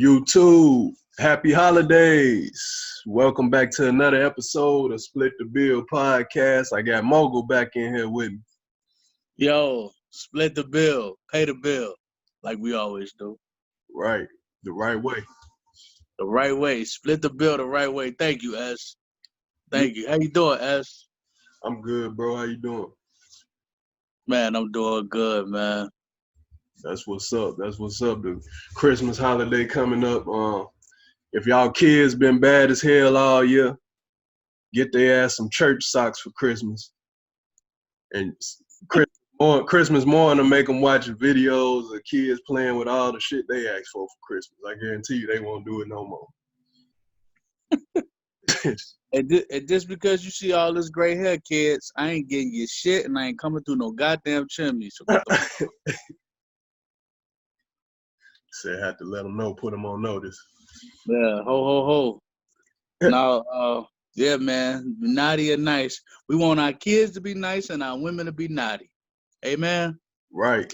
YouTube, happy holidays. Welcome back to another episode of Split the Bill podcast. I got Mogul back in here with me. Yo, split the bill, pay the bill, like we always do. Right, the right way. The right way, split the bill the right way. Thank you, S. You, Thank you. How you doing, S? I'm good, bro. How you doing? Man, I'm doing good, man. That's what's up. That's what's up. The Christmas holiday coming up. If y'all kids been bad as hell all year, get their ass some church socks for Christmas. And Christmas morning, make them watch videos of kids playing with all the shit they asked for Christmas. I guarantee you they won't do it no more. And just because you see all this gray hair, kids, I ain't getting your shit, and I ain't coming through no goddamn chimney. So get the Said had to let them know, put them on notice. yeah, ho. Now, yeah, man, naughty or nice. We want our kids to be nice and our women to be naughty. Amen. Right,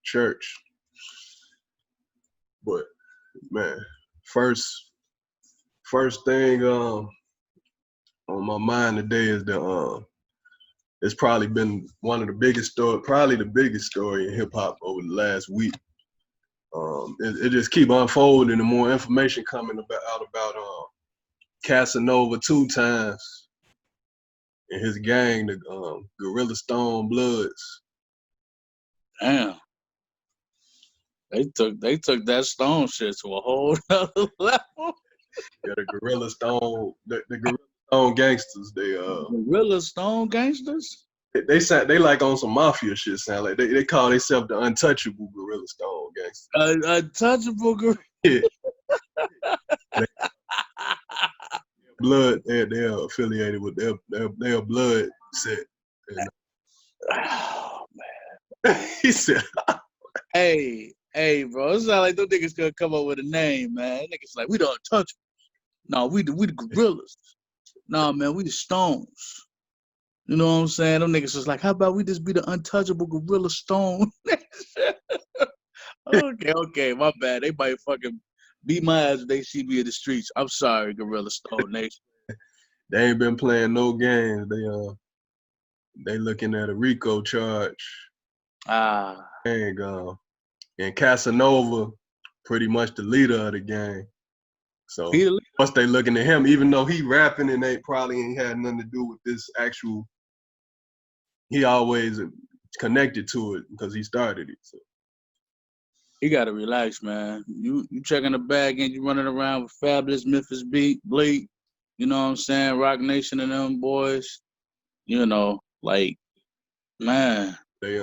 church. But man, first thing on my mind today is it's probably been one of the biggest story, probably the biggest story in hip hop over the last week. It just keep unfolding and more information coming out about Casanova 2 times and his gang, the Gorilla Stone Bloods. Damn. They took that stone shit to a whole other level. Yeah, the Gorilla Stone, the Gorilla Stone gangsters. Gorilla Stone gangsters? They like on some mafia shit. Sound like they call themselves the untouchable Gorilla Stone gangsters. Untouchable gorilla. Yeah. Blood, they're affiliated with their blood set. And, Oh, he said, hey, bro. It's not like those niggas gonna come up with a name, man. Niggas like, we the untouchables. No, we the gorillas. No, man, we the stones. You know what I'm saying? Them niggas was like, how about we just be the untouchable gorilla stone? Okay, my bad. They might fucking beat my ass if they see me in the streets. I'm sorry, Gorilla Stone Nation. they ain't been playing no games. They looking at a RICO charge. Ah. And Casanova, pretty much the leader of the gang. So once they looking at him, even though he rapping and they probably ain't had nothing to do with this actual, he always connected to it because he started it. So. You gotta relax, man. You checking the bag and you running around with Fabulous, Memphis Bleak, you know what I'm saying? Rock Nation and them boys. You know, like, man. They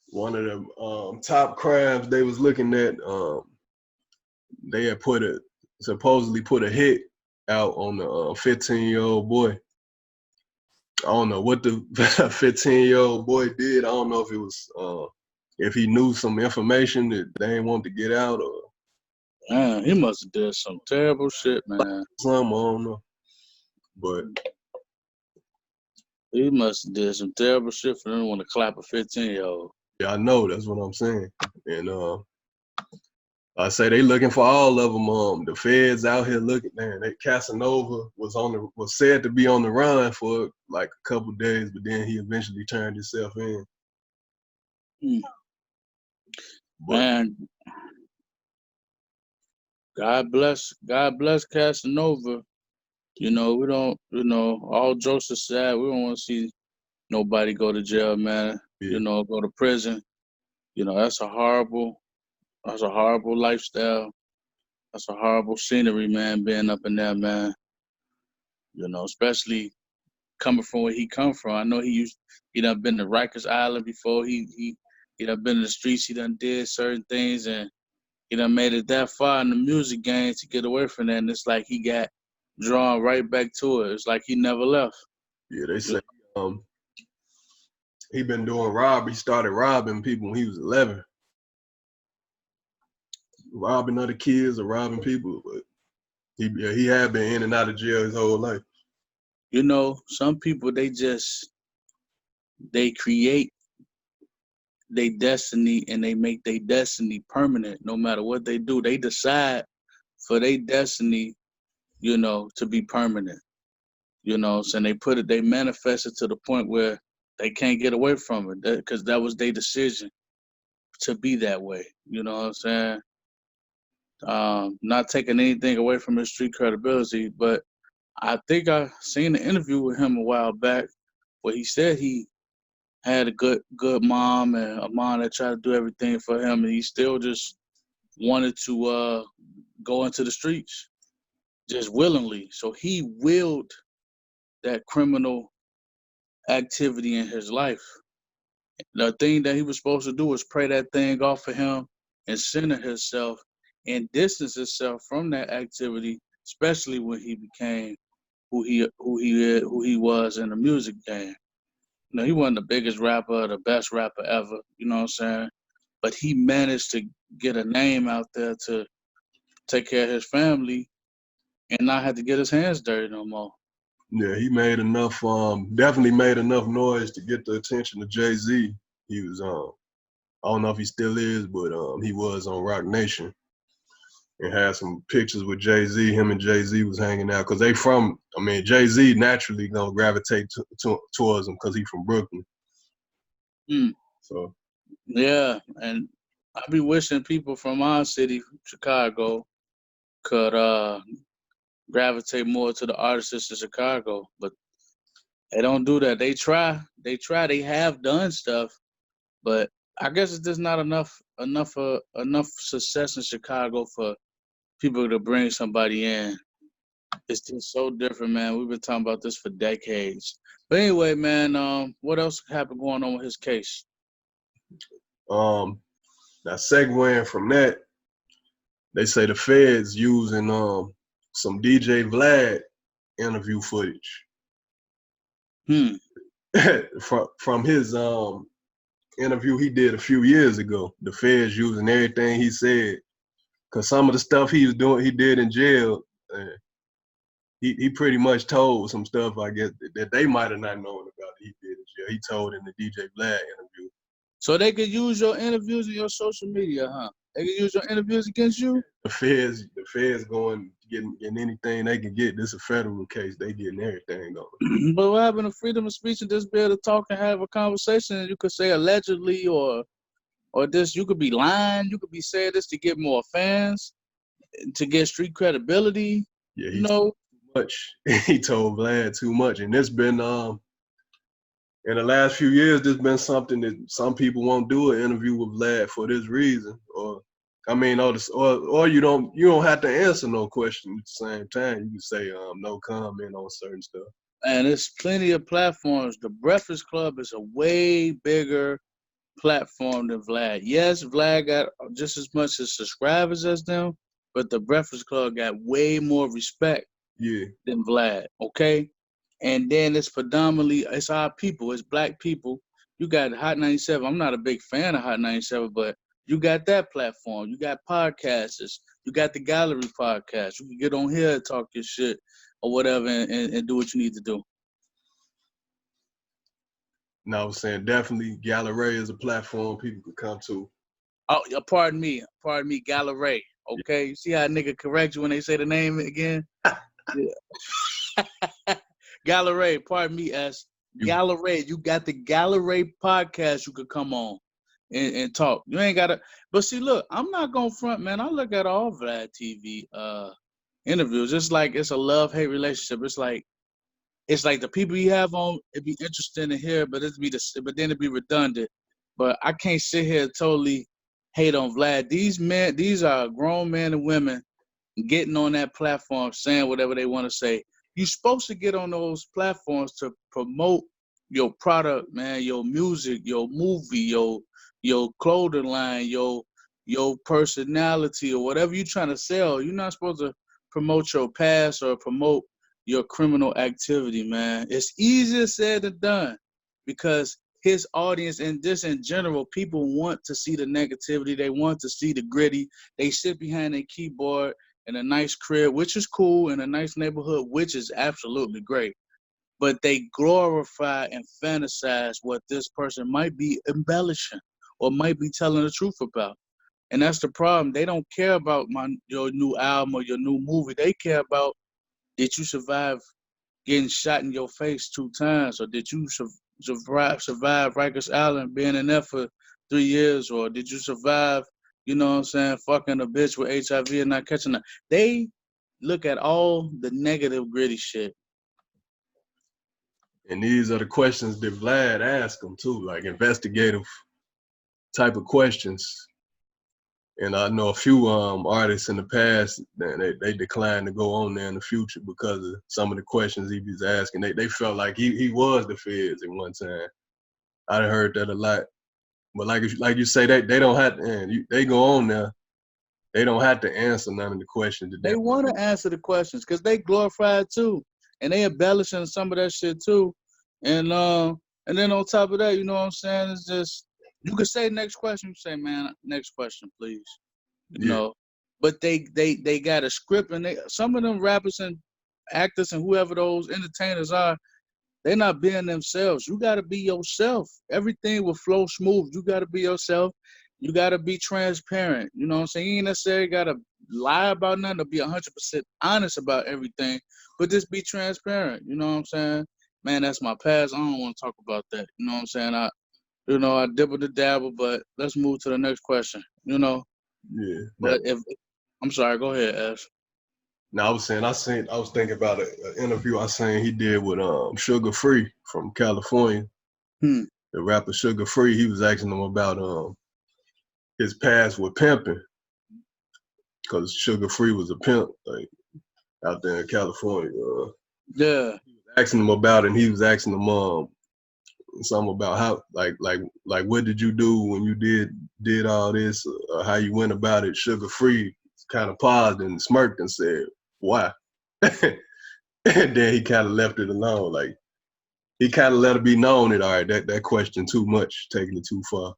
one of the top crimes they was looking at, they had supposedly put a hit out on the 15-year-old boy. I don't know what the 15-year-old boy did. I don't know if it was if he knew some information that they didn't want to get out or. Man, he must have did some terrible shit, man. Some, I don't know. But he must have did some terrible shit for them to want to clap a 15-year-old. Yeah, I know. That's what I'm saying. And I say they looking for all of them. The feds out here looking. Man, that Casanova was said to be on the run for like a couple days, but then he eventually turned himself in. Man, God bless Casanova. You know, we don't, all jokes aside, we don't want to see nobody go to jail, man. Yeah. Go to prison. That's a horrible lifestyle. That's a horrible scenery, man, being up in there, man. Especially coming from where he come from. I know he done been to Rikers Island before. He done been in the streets. He done did certain things, and he done made it that far in the music game to get away from that. And it's like he got drawn right back to it. It's like he never left. Yeah, they say he been doing He started robbing people when he was 11. Robbing other kids or robbing people, but he had been in and out of jail his whole life. Some people they create their destiny and they make their destiny permanent. No matter what they do, they decide for their destiny, to be permanent. So they manifest it to the point where they can't get away from it because that was their decision to be that way. You know what I'm saying? Not taking anything away from his street credibility, but I think I seen an interview with him a while back where he said he had a good mom and a mom that tried to do everything for him, and he still just wanted to go into the streets just willingly. So he willed that criminal activity in his life. The thing that he was supposed to do was pray that thing off of him and center himself and distance himself from that activity, especially when he became who he was in the music game. He wasn't the biggest rapper, the best rapper ever, you know what I'm saying? But he managed to get a name out there to take care of his family and not have to get his hands dirty no more. Yeah, he made enough, definitely made enough noise to get the attention of Jay-Z. He was, I don't know if he still is, but he was on Rock Nation and had some pictures with Jay-Z. Him and Jay-Z was hanging out because Jay-Z naturally gonna gravitate towards him because he from Brooklyn. Mm. So yeah, and I be wishing people from our city, Chicago, could gravitate more to the artists in Chicago, but they don't do that. They try. They have done stuff, but I guess it's just not enough success in Chicago for people to bring somebody in. It's just so different, man. We've been talking about this for decades. But anyway, man, what else happened going on with his case? now segueing from that, they say the feds using some DJ Vlad interview footage from his interview he did a few years ago. The feds using everything he said because some of the stuff he did in jail. He pretty much told some stuff, I guess, that they might have not known about that he did in jail. He told in the DJ Vlad interview. So they could use your interviews in your social media, huh? They could use your interviews against you? The feds going getting anything they can get. This is a federal case. They getting everything on. But what happened to freedom of speech and just be able to talk and have a conversation? And you could say allegedly or this, you could be lying, you could be saying this to get more fans, to get street credibility. Yeah, he told too much. He told Vlad too much, and it's been in the last few years, there's been something that some people won't do an interview with Vlad for this reason, or you don't have to answer no question at the same time. You can say no comment on certain stuff. And there's plenty of platforms. The Breakfast Club is a way bigger platform than Vlad. Yes, Vlad got just as much as subscribers as them, but the Breakfast Club got way more respect than Vlad, okay? And then it's our people, it's black people. You got Hot 97. I'm not a big fan of Hot 97, but you got that platform. You got podcasters. You got the Gallery podcast. You can get on here and talk your shit or whatever and do what you need to do. No, I was saying definitely Gallery is a platform people could come to. Oh, pardon me, Gallery. Okay, you see how a nigga correct you when they say the name again? Yeah. Gallery, pardon me, S. Gallery, you got the Gallery podcast you could come on and talk. You ain't gotta, but see, look, I'm not gonna front, man. I look at all Vlad TV interviews. It's like it's a love-hate relationship. It's like the people you have on, it'd be interesting to hear, but then it'd be redundant. But I can't sit here and totally hate on Vlad. These are grown men and women getting on that platform, saying whatever they want to say. You're supposed to get on those platforms to promote your product, man, your music, your movie, your clothing line, your personality, or whatever you're trying to sell. You're not supposed to promote your past or promote your criminal activity, man. It's easier said than done because his audience and this in general, people want to see the negativity. They want to see the gritty. They sit behind their keyboard in a nice crib, which is cool, in a nice neighborhood, which is absolutely great. But they glorify and fantasize what this person might be embellishing or might be telling the truth about. And that's the problem. They don't care about your new album or your new movie. They care about, did you survive getting shot in your face 2 times, or did you survive Rikers Island being in there for 3 years, or did you survive, you know what I'm saying, fucking a bitch with HIV and not catching it. They look at all the negative, gritty shit. And these are the questions that Vlad asked him too, like investigative type of questions. And I know a few artists in the past that they declined to go on there in the future because of some of the questions he was asking. They felt like he was the feds at one time. I heard that a lot. But like you say, they don't have to, they go on there. They don't have to answer none of the questions. They want to answer the questions because they glorify it too, and they embellishing some of that shit too. And then on top of that, you know what I'm saying? It's just, you could say next question. You say, man, next question, please. You know, but they got a script, and some of them rappers and actors and whoever those entertainers are, they're not being themselves. You got to be yourself. Everything will flow smooth. You got to be yourself. You got to be transparent. You know what I'm saying? You ain't necessarily got to lie about nothing or be 100% honest about everything, but just be transparent. You know what I'm saying? Man, that's my past. I don't want to talk about that. You know what I'm saying? I dibble the dabble, but let's move to the next question. You know? Yeah. But I'm sorry, go ahead, Ash. No, I was thinking about an interview I seen he did with Sugar Free from California. The rapper Sugar Free, he was asking him about his past with pimping, because Sugar Free was a pimp, like out there in California. Yeah. He was asking him about it, and he was asking him something about how like what did you do when you did all this, how you went about it. Sugar Free kind of paused and smirked and said, "Why?" And then he kind of left it alone. Like he kind of let it be known that, all right, that question too much, taking it too far.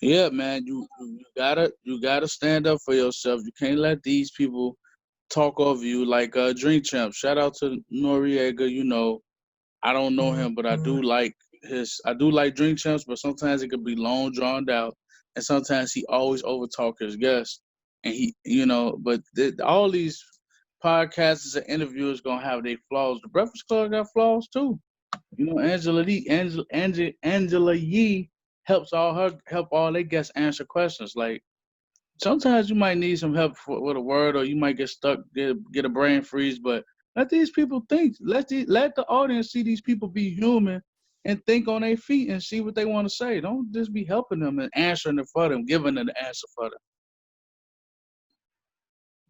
Yeah, man, you gotta stand up for yourself. You can't let these people talk over you like Drink Champ. Shout out to Noriega. You know, I don't know him, but I do like Drink Champs, but sometimes it could be long drawn out, and sometimes he always overtalk his guests. And but all these podcasters and interviewers gonna have their flaws. The Breakfast Club got flaws too. You know, Angela Yee help all their guests answer questions. Like, sometimes you might need some help with a word, or you might get stuck, get a brain freeze. But let these people think. Let the audience see these people be human and think on their feet and see what they want to say. Don't just be helping them and answering it for them, giving them the answer for them.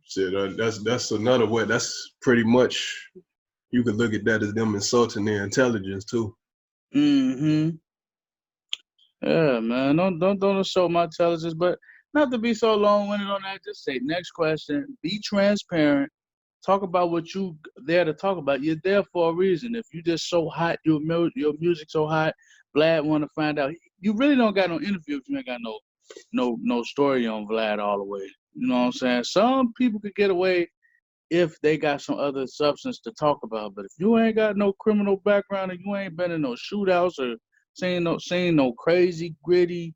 Shit, that's another way. That's pretty much, you could look at that as them insulting their intelligence too. Mm-hmm. Yeah, man. Don't insult my intelligence, but not to be so long-winded on that. Just say next question. Be transparent. Talk about what you there to talk about. You're there for a reason. If you just so hot, your music so hot, Vlad want to find out. You really don't got no interview if you ain't got no story on Vlad all the way. You know what I'm saying? Some people could get away if they got some other substance to talk about. But if you ain't got no criminal background and you ain't been in no shootouts or seen no crazy, gritty,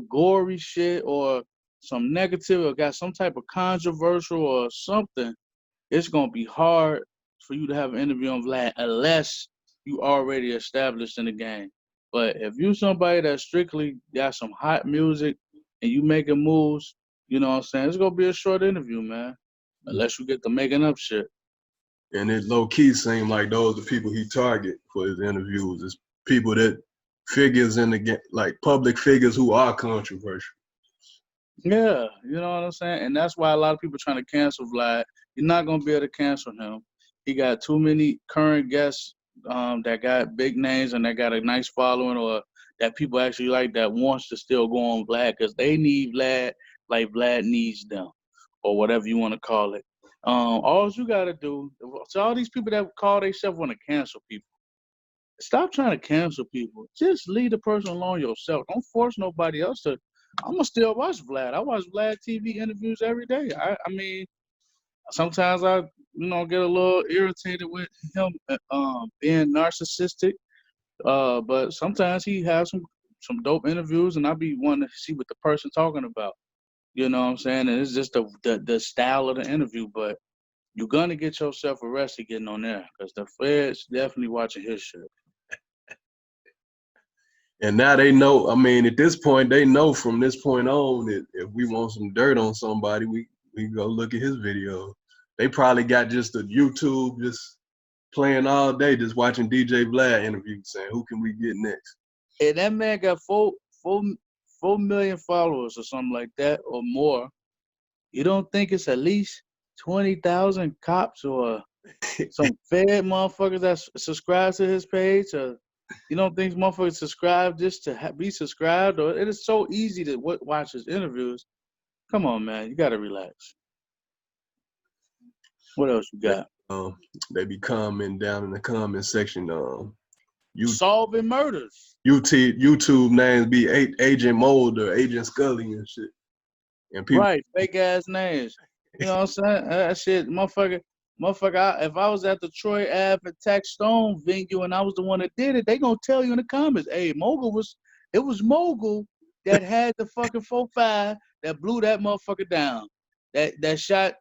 gory shit, or some negative, or got some type of controversial or something, it's gonna be hard for you to have an interview on Vlad unless you already established in the game. But if you somebody that strictly got some hot music and you making moves, you know what I'm saying, it's gonna be a short interview, man. Unless you get the making up shit. And it low key seemed like those are the people he target for his interviews. Is people that figures in the game, like public figures who are controversial. Yeah, you know what I'm saying? And that's why a lot of people trying to cancel Vlad. You're not gonna be able to cancel him. He got too many current guests that got big names and that got a nice following, or that people actually like, that wants to still go on Vlad because they need Vlad like Vlad needs them, or whatever you want to call it. All you gotta do, so all these people that call themselves want to cancel people, stop trying to cancel people. Just leave the person alone yourself. Don't force nobody else to. I'm gonna still watch Vlad. I watch Vlad TV interviews every day. I mean, sometimes I get a little irritated with him being narcissistic. But sometimes he has some some dope interviews, and I be wanting to see what the person talking about. You know what I'm saying? And it's just the style of the interview, but you're gonna get yourself arrested getting on there because the feds definitely watching his shit. And now they know. I mean, at this point, they know from this point on that if we want some dirt on somebody, we go look at his video. They probably got just a YouTube just playing all day, just watching DJ Vlad interviews, saying who can we get next. And that man got 4 million followers or something like that or more. You don't think it's at least 20,000 cops or some fed motherfuckers that subscribe to his page? Or you don't think motherfuckers subscribe just to be subscribed? Or it is so easy to watch his interviews. Come on, man, you gotta relax. What else you got? They be commenting down in the comment section. Solving murders. YouTube names be Agent Mulder, Agent Scully, and shit. And people, Right, fake ass names. You know what I'm saying? That shit, motherfucker. If I was at the Troy Ave and Tax Stone venue and I was the one that did it, they gonna tell you in the comments, hey, it was Mogul that had the fucking 4.5 that blew that motherfucker down. That shot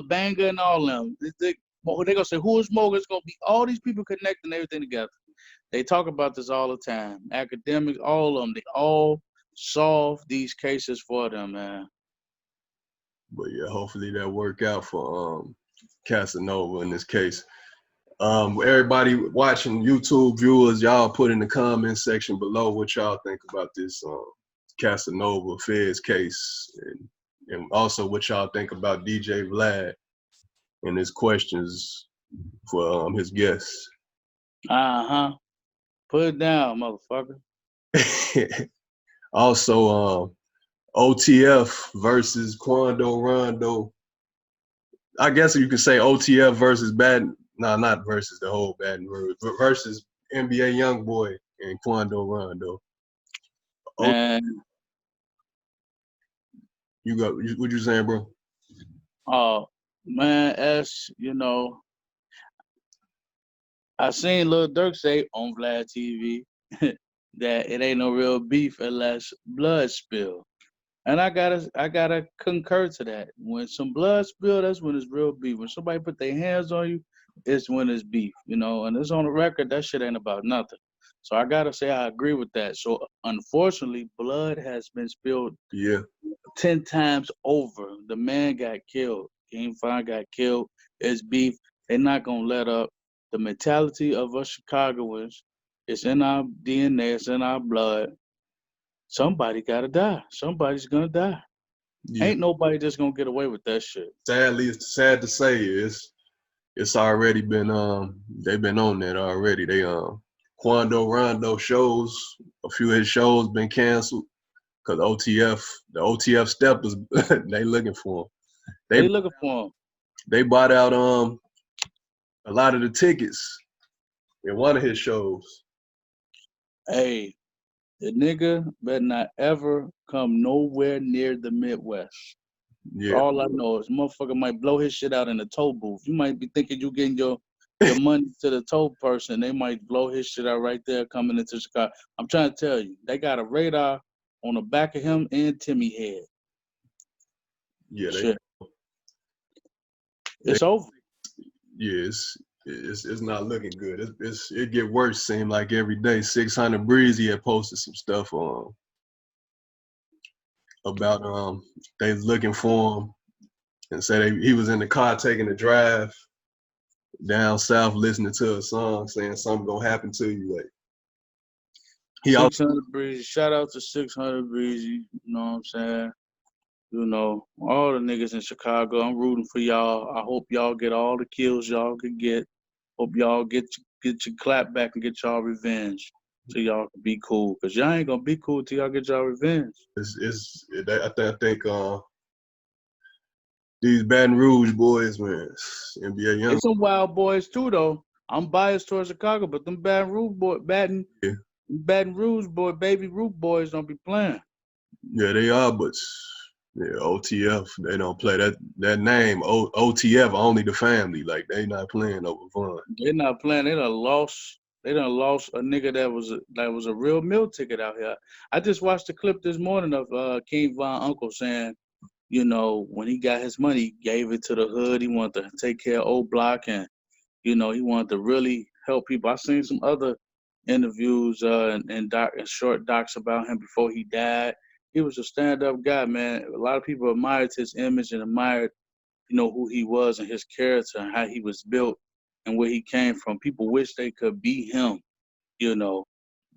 Banger and all them. They gonna say, who is Mogul? It's gonna be all these people connecting everything together. They talk about this all the time. Academics, all of them, they all solve these cases for them, man. but yeah, hopefully that work out for Casanova in this case. Everybody watching, YouTube viewers, y'all put in the comment section below what y'all think about this Casanova Feds case, and also what y'all think about DJ Vlad and his questions for his guests. Put it down, motherfucker. Also, OTF versus Quando Rondo. I guess you could say OTF versus not versus the whole Baton Rouge, but versus NBA Youngboy and Quando Rondo. Man, What you saying, bro? oh man, you know, I seen Lil Durk say on Vlad TV that it ain't no real beef unless blood spill. And I gotta concur to that. When some blood spill, that's when it's real beef. When somebody put their hands on you, it's when it's beef, you know. And it's on the record. That shit ain't about nothing. So I gotta say I agree with that. So unfortunately, blood has been spilled. Yeah. 10 times over. The man got killed. King Von got killed. It's beef. They're not gonna let up. The mentality of us Chicagoans, it's in our DNA. It's in our blood. Somebody gotta die. Somebody's gonna die. Yeah. Ain't nobody just gonna get away with that shit. Sadly, it's sad to say it's already been they've been on that already. They Quando Rondo shows, a few of his shows been canceled because the OTF steppers they looking for him. They looking for him. They bought out a lot of the tickets in one of his shows. Hey, the nigga better not ever come nowhere near the Midwest. Yeah. All I know is motherfucker might blow his shit out in the toll booth. You might be thinking you getting your money to the toll person. They might blow his shit out right there coming into Chicago. I'm trying to tell you, they got a radar on the back of him and Timmy head. Yeah, shit. It's over. Yeah, it's not looking good. It get worse. Seem like every day. 600 Breezy had posted some stuff about they was looking for him and said he was in the car taking a drive down south listening to a song saying something gonna happen to you. Like 600 Breezy. Shout out to 600 Breezy. You know what I'm saying? You know, all the niggas in Chicago, I'm rooting for y'all. I hope y'all get all the kills y'all can get. Hope y'all get your clap back and get y'all revenge so y'all can be cool. Because y'all ain't going to be cool till y'all get y'all revenge. I think these Baton Rouge boys, man, NBA young. There's some wild boys too, though. I'm biased towards Chicago, but them Baton Rouge boy, baby Root boys don't be playing. Yeah, they are, but yeah, OTF, they don't play that name. OTF, only the family. Like, they not playing over fun. They're not playing. They done lost They done lost a nigga that was a real meal ticket out here. I just watched the clip this morning of King Von uncle saying, you know, when he got his money, he gave it to the hood. He wanted to take care of old block, and you know, he wanted to really help people. I seen some other interviews and short docs about him before he died. He was a stand-up guy, man. A lot of people admired his image and admired, you know, who he was and his character and how he was built and where he came from. People wish they could be him, you know.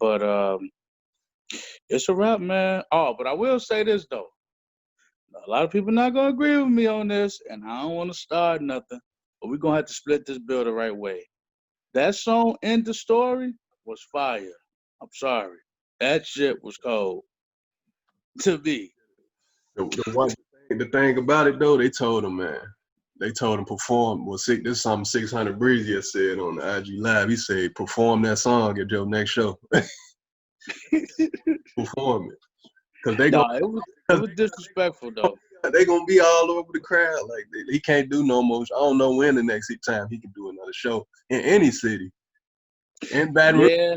But it's a wrap, man. Oh, but I will say this though. A lot of people not gonna agree with me on this, and I don't want to start nothing. But we're gonna have to split this bill the right way. That song "End the Story" was fire. I'm sorry. That shit was cold to me. The thing about it though, they told him, man. They told him perform. Well, this is something 600 Breezy had said on the IG Live. He said, perform that song at your next show. Perform it. Because Nah, it was disrespectful though. they gonna be all over the crowd. Like he can't do no more. I don't know when the next time he can do another show in any city. In Baton Rouge. Yeah.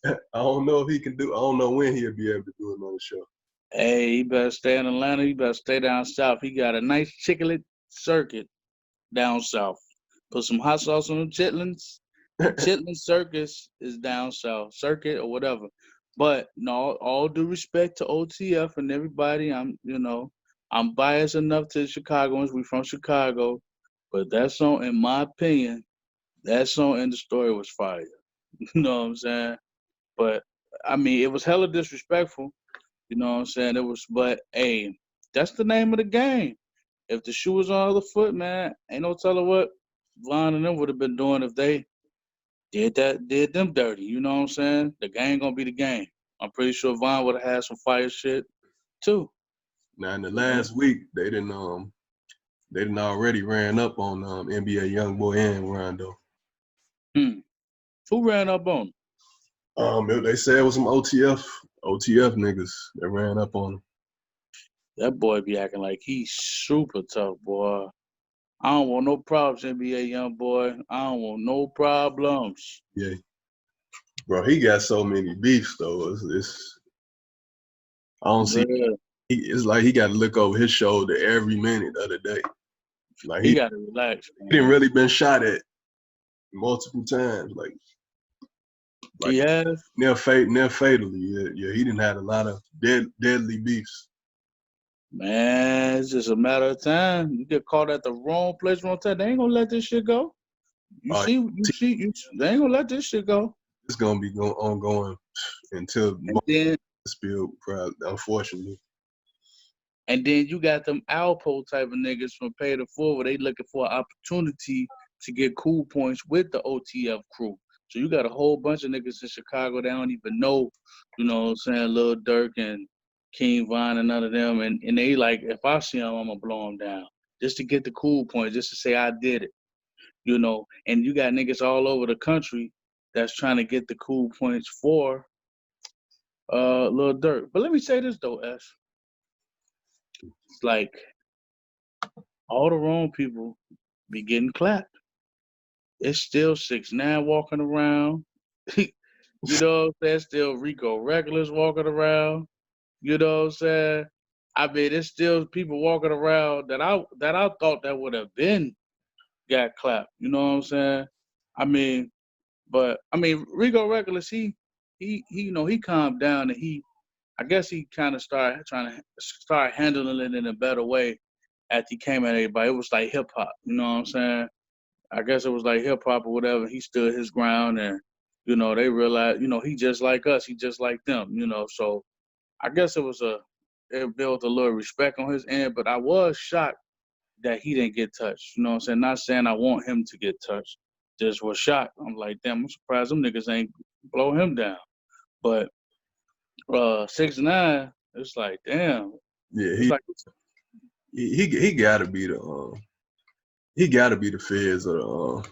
I don't know if he can do. I don't know when he'll be able to do another show. Hey, he better stay in Atlanta. He better stay down south. He got a nice chicklet circuit down south. Put some hot sauce on the chitlins. The chitlin circus is down south. Circuit or whatever. But no, all due respect to OTF and everybody, I'm biased enough to the Chicagoans. We from Chicago. But that song, in my opinion, that song in the story was fire. You know what I'm saying? But I mean, it was hella disrespectful. You know what I'm saying? It was, but hey, that's the name of the game. If the shoe was on the other foot, man, ain't no telling what Von and them would have been doing if they did them dirty. You know what I'm saying? The game gonna be the game. I'm pretty sure Von would have had some fire shit too. Now in the last week, they didn't already ran up on NBA YoungBoy and Rondo. Who ran up on him? They said it was some OTF niggas that ran up on him. That boy be acting like he's super tough, boy. I don't want no problems, NBA young boy. I don't want no problems. Yeah, bro, he got so many beefs though. I don't see. It's like he got to look over his shoulder every minute of the day. Like he got to relax. Man. He didn't really been shot at multiple times. Like he has near fatally. Yeah, he didn't have a lot of deadly beefs. Man, it's just a matter of time. You get caught at the wrong place, wrong time. They ain't gonna let this shit go. They ain't gonna let this shit go. It's gonna be ongoing until the spill, unfortunately. And then you got them Alpo type of niggas from Pay It Forward. They looking for an opportunity to get cool points with the OTF crew. So you got a whole bunch of niggas in Chicago that don't even know, you know what I'm saying, Lil Durk and King Von and none of them. And they like, if I see them, I'm going to blow them down. Just to get the cool points, just to say I did it. You know, and you got niggas all over the country that's trying to get the cool points for Lil Durk. But let me say this, though, S. It's like all the wrong people be getting clapped. It's still 6ix9ine walking around. You know what I'm saying? Still R.I.C.O regulars walking around. You know what I'm saying? I mean, there's still people walking around that I thought that would have been got clapped. You know what I'm saying? I mean, R.I.C.O regulars, he you know, he calmed down and I guess he kind of started trying to start handling it in a better way after he came at everybody. It was like hip hop, you know what I'm saying? I guess it was like hip hop or whatever. He stood his ground and, you know, they realized, you know, he just like us, he just like them, you know. So I guess it built a little respect on his end, but I was shocked that he didn't get touched. You know what I'm saying? Not saying I want him to get touched. Just was shocked. I'm like, damn, I'm surprised them niggas ain't blow him down. But 6ix9ine, it's like, damn. Yeah, he gotta be the feds or or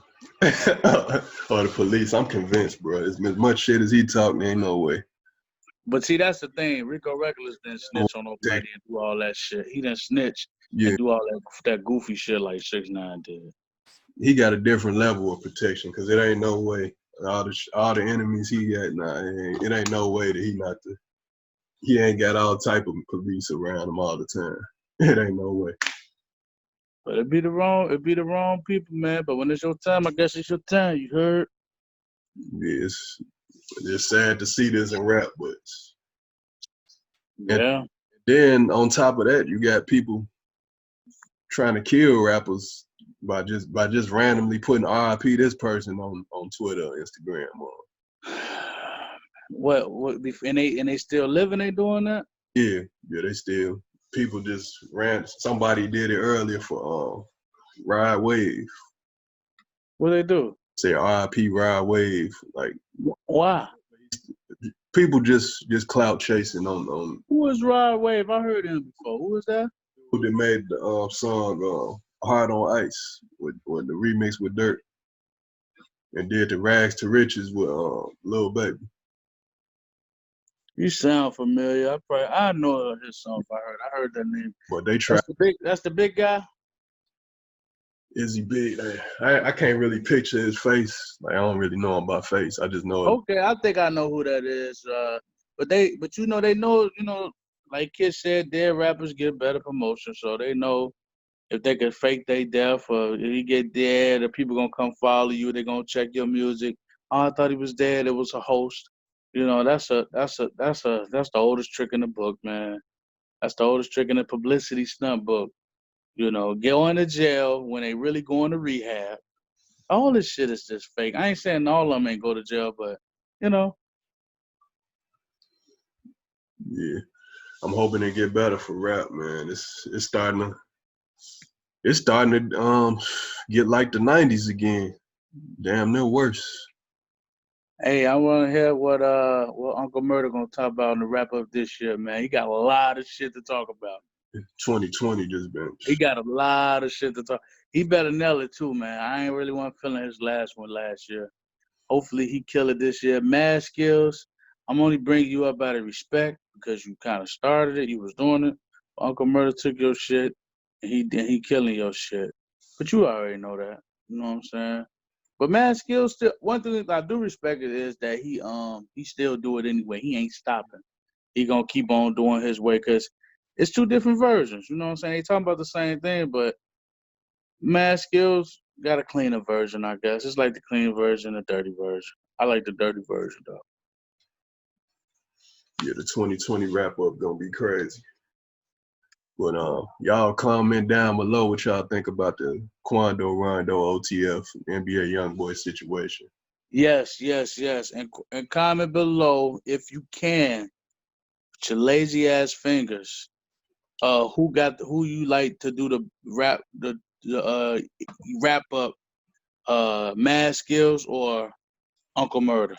the police. I'm convinced, bro. As much shit as he talking, ain't no way. But see, that's the thing. R.I.C.O regulars didn't snitch on nobody and do all that shit. He didn't snitch and do all that goofy shit like 6ix9ine did. He got a different level of protection because it ain't no way all the enemies he got. Nah, it ain't no way that he ain't got all type of police around him all the time. It ain't no way. But it be the wrong people, man. But when it's your time, I guess it's your time. You heard? Yeah, it's sad to see this in rap, but and Yeah. then on top of that, you got people trying to kill rappers by just randomly putting RIP this person on Twitter or Instagram. What? And they still living? They doing that? Yeah, they still people just ran. Somebody did it earlier for Ride Wave. What they do? Say RIP Ride Wave. Like Why? people just clout chasing on Who is Rod Wave? I heard him before. Who is that? who they made the song Hard on Ice with the remix with Dirt and did the Rags to Riches with Lil Baby. You sound familiar. I know his song. If I heard that name. But they tried. That's the big guy. Is he big? I can't really picture his face. Like I don't really know him by face. I just know him. Okay, I think I know who that is. But they know, like Kid said, dead rappers get better promotion, so they know if they can fake they death or if you get dead, the people gonna come follow you. They gonna check your music. Oh, I thought he was dead. It was a host. That's the oldest trick in the book, man. That's the oldest trick in the publicity stunt book. Go into jail when they really going to rehab. All this shit is just fake. I ain't saying all of them ain't go to jail, but you know. Yeah, I'm hoping they get better for rap, man. It's starting to get like the '90s again. Damn, they're worse. Hey, I want to hear what Uncle Murder gonna talk about in the wrap up this year, man. He got a lot of shit to talk about. 2020 just been. He got a lot of shit to talk. He better nail it too, man. I ain't really want feeling his last one last year. Hopefully he kill it this year. Mad skills. I'm only bringing you up out of respect because you kind of started it. You was doing it. Uncle Murder took your shit and he killing your shit. But you already know that. You know what I'm saying? But Mad skills still. One thing that I do respect it is that he still do it anyway. He ain't stopping. He gonna keep on doing his way because it's two different versions. You know what I'm saying? They talking about the same thing, but Mad skills got a cleaner version, I guess. It's like the clean version, the dirty version. I like the dirty version though. Yeah, the 2020 wrap up gonna be crazy. But y'all comment down below what y'all think about the Quando Rondo OTF NBA YoungBoy situation. Yes, yes, yes. And comment below if you can, with your lazy ass fingers. Who you like to do the wrap up Mad Skills or Uncle Murder?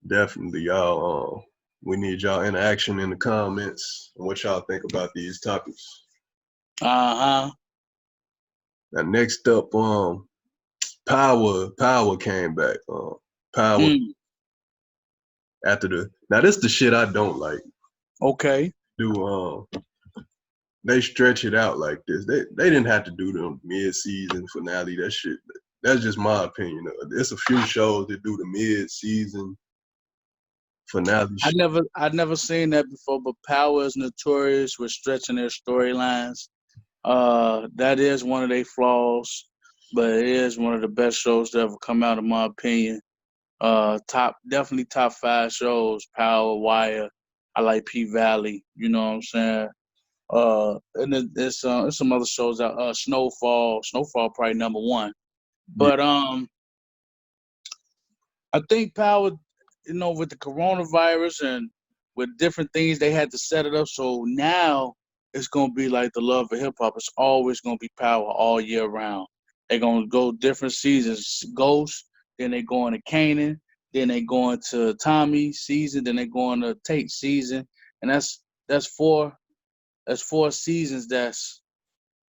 Definitely, y'all. We need y'all interaction in the comments and what y'all think about these topics. Uh-huh. Now, next up, Power came back. Power after now this the shit I don't like. Okay. They stretch it out like this. They didn't have to do the mid-season finale. That shit. That's just my opinion. There's a few shows that do the mid-season finale. I'd never seen that before, but Power is notorious with stretching their storylines. That is one of their flaws, but it is one of the best shows to ever come out, in my opinion. Definitely top 5 shows. Power, Wire. I like P Valley. You know what I'm saying? And then there's some other shows out. Snowfall probably number 1. But I think Power, with the coronavirus and with different things, they had to set it up. So now it's gonna be like the love of hip hop. It's always gonna be Power all year round. They're gonna go different seasons. Ghost, then they go into Canaan, then they go into Tommy season, then they go into Tate season, and that's four seasons that's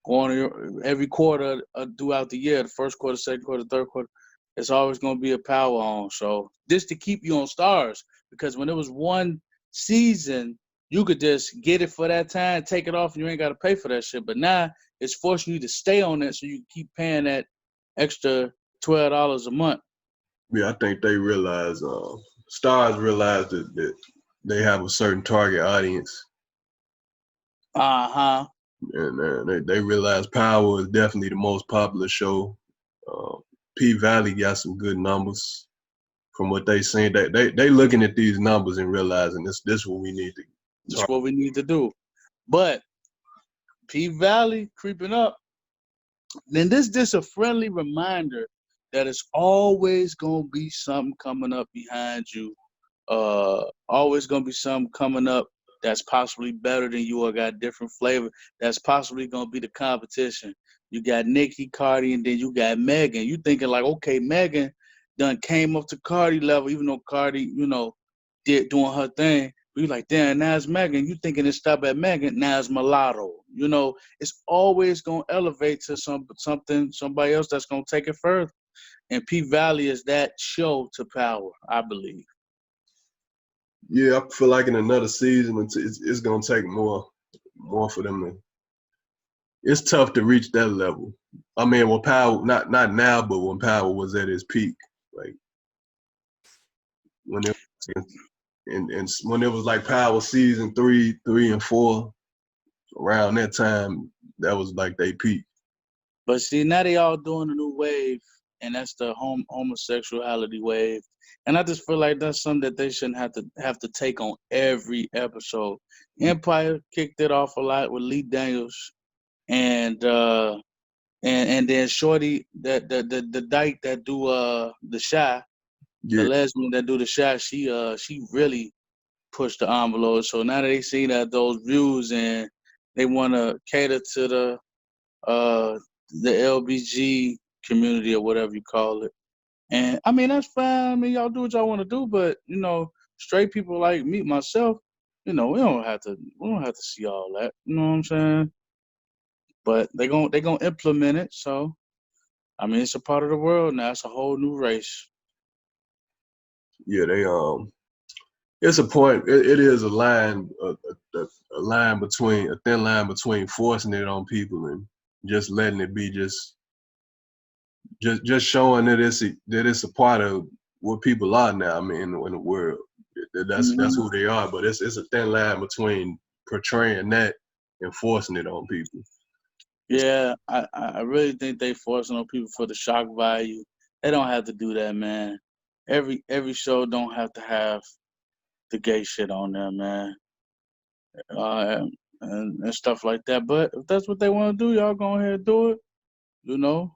going every quarter throughout the year. The first quarter, second quarter, third quarter. It's always going to be a Power on. So this to keep you on Stars, because when it was one season, you could just get it for that time, take it off, and you ain't got to pay for that shit. But now it's forcing you to stay on it, so you keep paying that extra $12 a month. Yeah, I think they realize, stars realize that they have a certain target audience, Uh-huh. and they realize Power is definitely the most popular show. Uh, P Valley got some good numbers from what they seen. They looking at these numbers and realizing this what we need to That's target. what we need to do. But P Valley creeping up. Then this a friendly reminder that it's always gonna be something coming up behind you. Always gonna be something coming up that's possibly better than you or got different flavor. That's possibly gonna be the competition. You got Nicki, Cardi, and then you got Megan. You thinking like, okay, Megan done came up to Cardi level, even though Cardi, did doing her thing. But you like, damn, now it's Megan. You thinking it stop at Megan, now it's Mulatto. It's always gonna elevate to somebody else that's gonna take it further. And P Valley is that show to Power, I believe. Yeah, I feel like in another season, it's gonna take more for them to. It's tough to reach that level. I mean, when Power, not now, but when Power was at his peak, like when it and when it was like Power season 3 and 4, around that time, that was like they peak. But see, now they all doing a new wave, and that's the homosexuality wave. And I just feel like that's something that they shouldn't have to take on every episode. Empire kicked it off a lot with Lee Daniels, and and then Shorty, the dyke that do the Shy, the Yeah, lesbian that do the Shy, she really pushed the envelope. So now that they see that those views and they want to cater to uh the LBG community or whatever you call it. And I mean that's fine. I mean y'all do what y'all want to do, but straight people like me myself, we don't have to see all that. You know what I'm saying? But they gonna implement it. So I mean it's a part of the world now. It's a whole new race. yeah, they It's a point. It is a line, a line between a thin line between forcing it on people and just letting it be, just showing that it's a part of what people are now. I mean, in the world, that's Hmm. who they are. But it's a thin line between portraying that and forcing it on people. Yeah, I really think they forcing on people for the shock value. They don't have to do that, man. Every show don't have to have the gay shit on there, man, and stuff like that. But if that's what they want to do, y'all go ahead and do it. You know,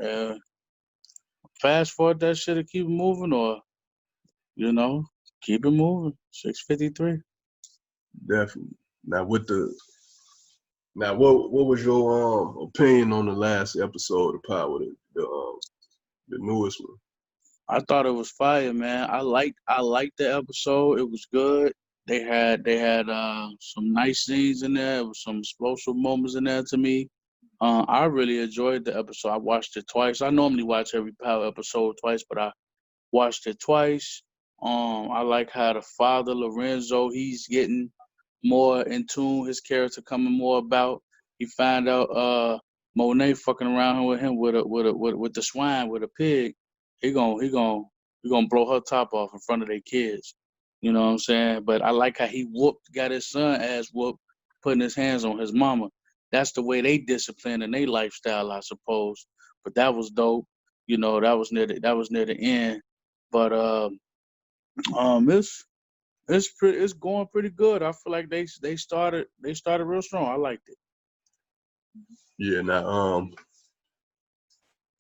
uh, fast forward that shit and keep it moving, or you know, keep it moving. 6:53. Definitely. Now with the now, what was your opinion on the last episode of Power, the newest one? I thought it was fire, man. I liked the episode. It was good. They had some nice scenes in there. It was some explosive moments in there to me. I really enjoyed the episode. I watched it twice. I normally watch every Power episode twice, but I watched it twice. I like how the father Lorenzo, he's getting more in tune. His character coming more about. He find out Monet fucking around with him with the swine with a pig. He gonna blow her top off in front of their kids. You know what I'm saying? But I like how he got his son ass whooped, putting his hands on his mama. That's the way they discipline and they lifestyle, I suppose. But that was dope. That was near the end. But it's going pretty good. I feel like they started real strong. I liked it. Yeah. Now,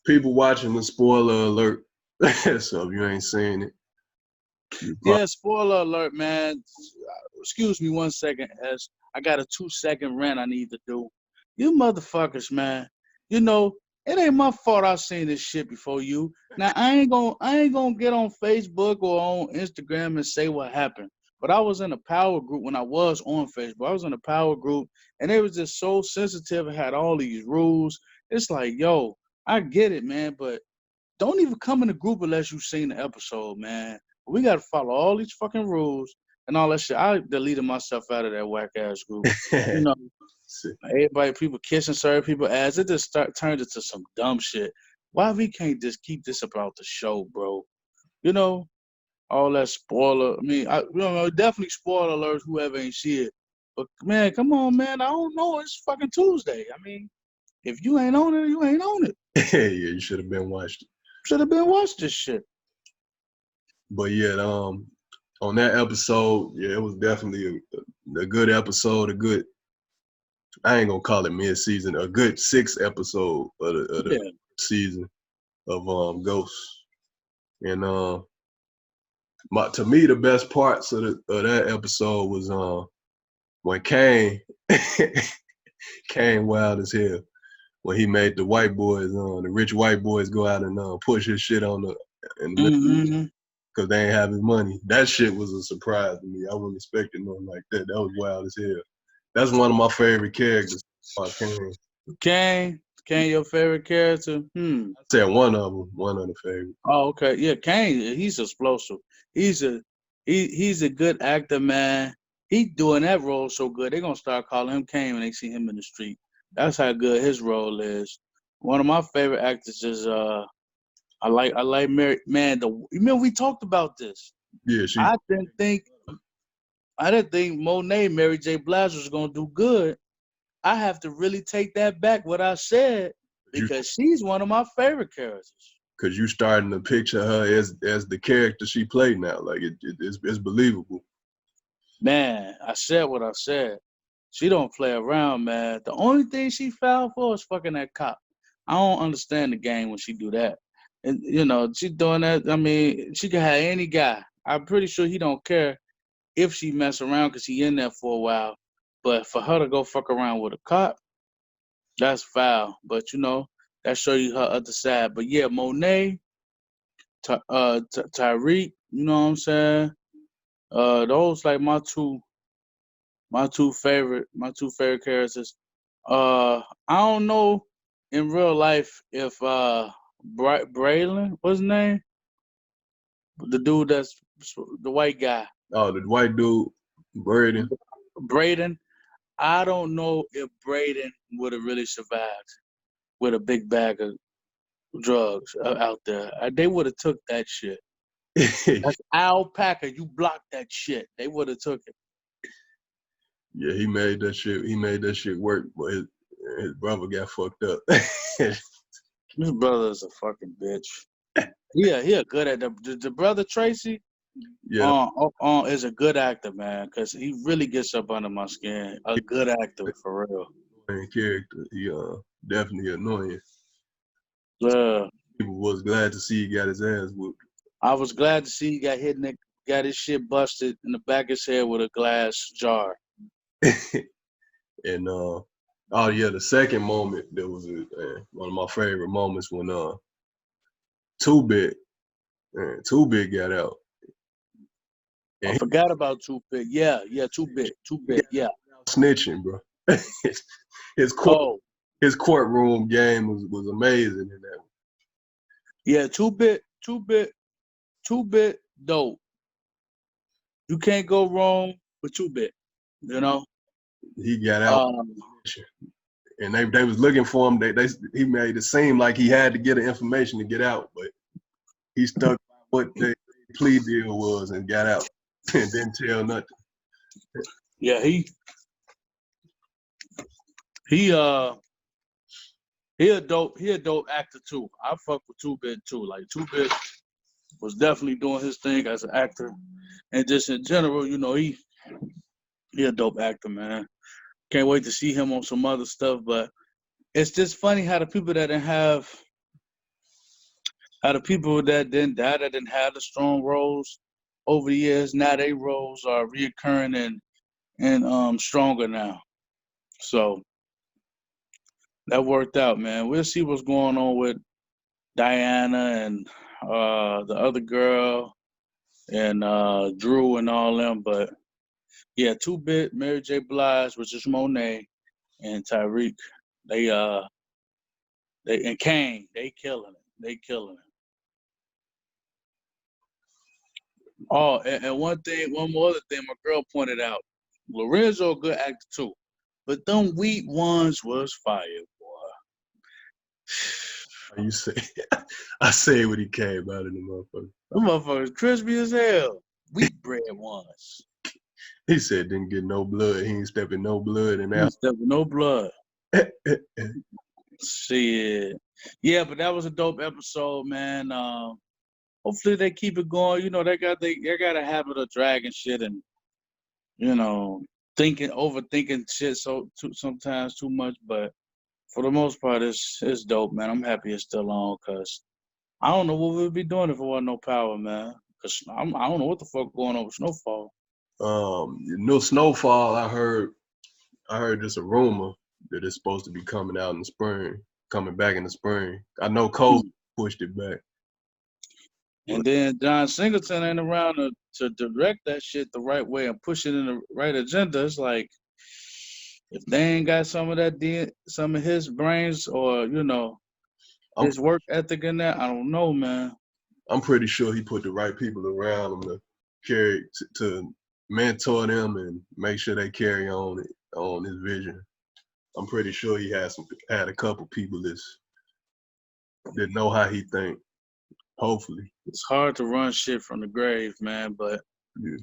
people watching the spoiler alert. So if you ain't seen it, you probably, Yeah, spoiler alert, man. Excuse me 1 second, as I got a 2 second rant I need to do. You motherfuckers, man. You know, it ain't my fault I seen this shit before you. Now I ain't gonna get on Facebook or on Instagram and say what happened. But I was in a power group when I was on Facebook. I was in a power group and it was just so sensitive and had all these rules. It's like, yo, I get it, man, but don't even come in the group unless you've seen the episode, man. We gotta follow all these fucking rules and all that shit. I deleted myself out of that whack ass group. You know, everybody, people kissing certain people ass. It just turned into some dumb shit. Why we can't just keep this about the show, bro? You know, all that spoiler. I mean, definitely spoiler alerts. Whoever ain't see it, but man, come on, man. I don't know. It's fucking Tuesday. I mean, if you ain't on it, you ain't on it. Yeah, you should have been watched. Should have been watched this shit. But yeah, on that episode, yeah, it was definitely a good episode. A good, I ain't gonna call it mid season. A good 6 episode of the Yeah. season of Ghosts. And to me, the best parts of that episode was when Kane Kane wild as hell when he made the white boys, the rich white boys, go out and push his shit on in the middle Mm-hmm. because they ain't have his money. That shit was a surprise to me. I wasn't expecting nothing like that. That was wild as hell. That's one of my favorite characters. Kane. Kane, your favorite character? I said one of them, one of the favorites. Oh, okay. Yeah, Kane, he's explosive. He's a good actor, man. He doing that role so good. They're gonna start calling him Kane when they see him in the street. That's how good his role is. One of my favorite actors is I like Mary, man. We talked about this. Yeah, I didn't think Monet, Mary J. Blige was gonna do good. I have to really take that back what I said because she's one of my favorite characters. Because you starting to picture her as the character she played now. Like it's believable. Man, I said what I said. She don't play around, man. The only thing she fouled for is fucking that cop. I don't understand the game when she do that. And she doing that. I mean, she could have any guy. I'm pretty sure he don't care if she mess around because he in there for a while. But for her to go fuck around with a cop, that's foul. But that show you her other side. But yeah, Monet, Tyreek, you know what I'm saying? Those like my two favorite characters. I don't know in real life if Braylon, what's his name? The dude that's the white guy. Oh, the white dude, Braden. Braden. I don't know if Braden would have really survived with a big bag of drugs out there. They would have took that shit. That's alpaca. You blocked that shit. They would have took it. Yeah, he made that shit. He made that shit work, but his brother got fucked up. His brother's a fucking bitch. Yeah, he a good at the brother Tracy. Yeah, Is a good actor, man, because he really gets up under my skin. A good actor for real. main character. He definitely annoying. Yeah, People was glad to see he got his ass whooped. I was glad to see he got his shit busted in the back of his head with a glass jar. And oh yeah, the second moment that was one of my favorite moments when Two Bit got out. I And forgot about Too Big. Yeah, Too Big. Yeah. snitching, bro. his court Oh, his courtroom game was amazing in that one. yeah. Too Big. Dope. You can't go wrong with Too Big. You know. He got out, and they was looking for him. He made it seem like he had to get the information to get out, but he stuck by what the plea deal was and got out and didn't tell nothing. Yeah, he a dope actor too. I fuck with Too Big too. Like Too Big was definitely doing his thing as an actor, and just in general, he a dope actor, man. Can't wait to see him on some other stuff. But it's just funny how the people that didn't have, how the people that didn't die, that didn't have the strong roles over the years, now they roles are reoccurring and stronger now. So that worked out, man. We'll see what's going on with Diana and the other girl and Drew and all them. But yeah, Two Bit, Mary J. Blige, which is Monet, and Tyreek, they and Kane, they killing it. They killing it. Oh, and one more other thing, my girl pointed out, Lorenzo a good actor too, but them weak ones was fire, boy. You say I say what he came out of the motherfucker. Them motherfuckers crispy as hell. Wheat bread ones. He said didn't get no blood. He ain't stepping no blood in that. There was no blood. Shit. Yeah, but that was a dope episode, man. Hopefully they keep it going. You know, they got a habit of dragging shit and, you know, overthinking shit sometimes too much. But for the most part, it's dope, man. I'm happy it's still on because I don't know what we'd be doing if it wasn't no power, man. Cause I don't know what the fuck going on with Snowfall. No snowfall. I heard just a rumor that it's supposed to be coming out in the spring, coming back in the spring. I know Cole pushed it back. And then John Singleton ain't around to direct that shit the right way and push it in the right agenda. It's like if they ain't got some of his brains or his work ethic in there, I don't know, man. I'm pretty sure he put the right people around him to carry to mentor them and make sure they carry on his vision. I'm pretty sure he had a couple people that know how he think. Hopefully, it's hard to run shit from the grave, man, but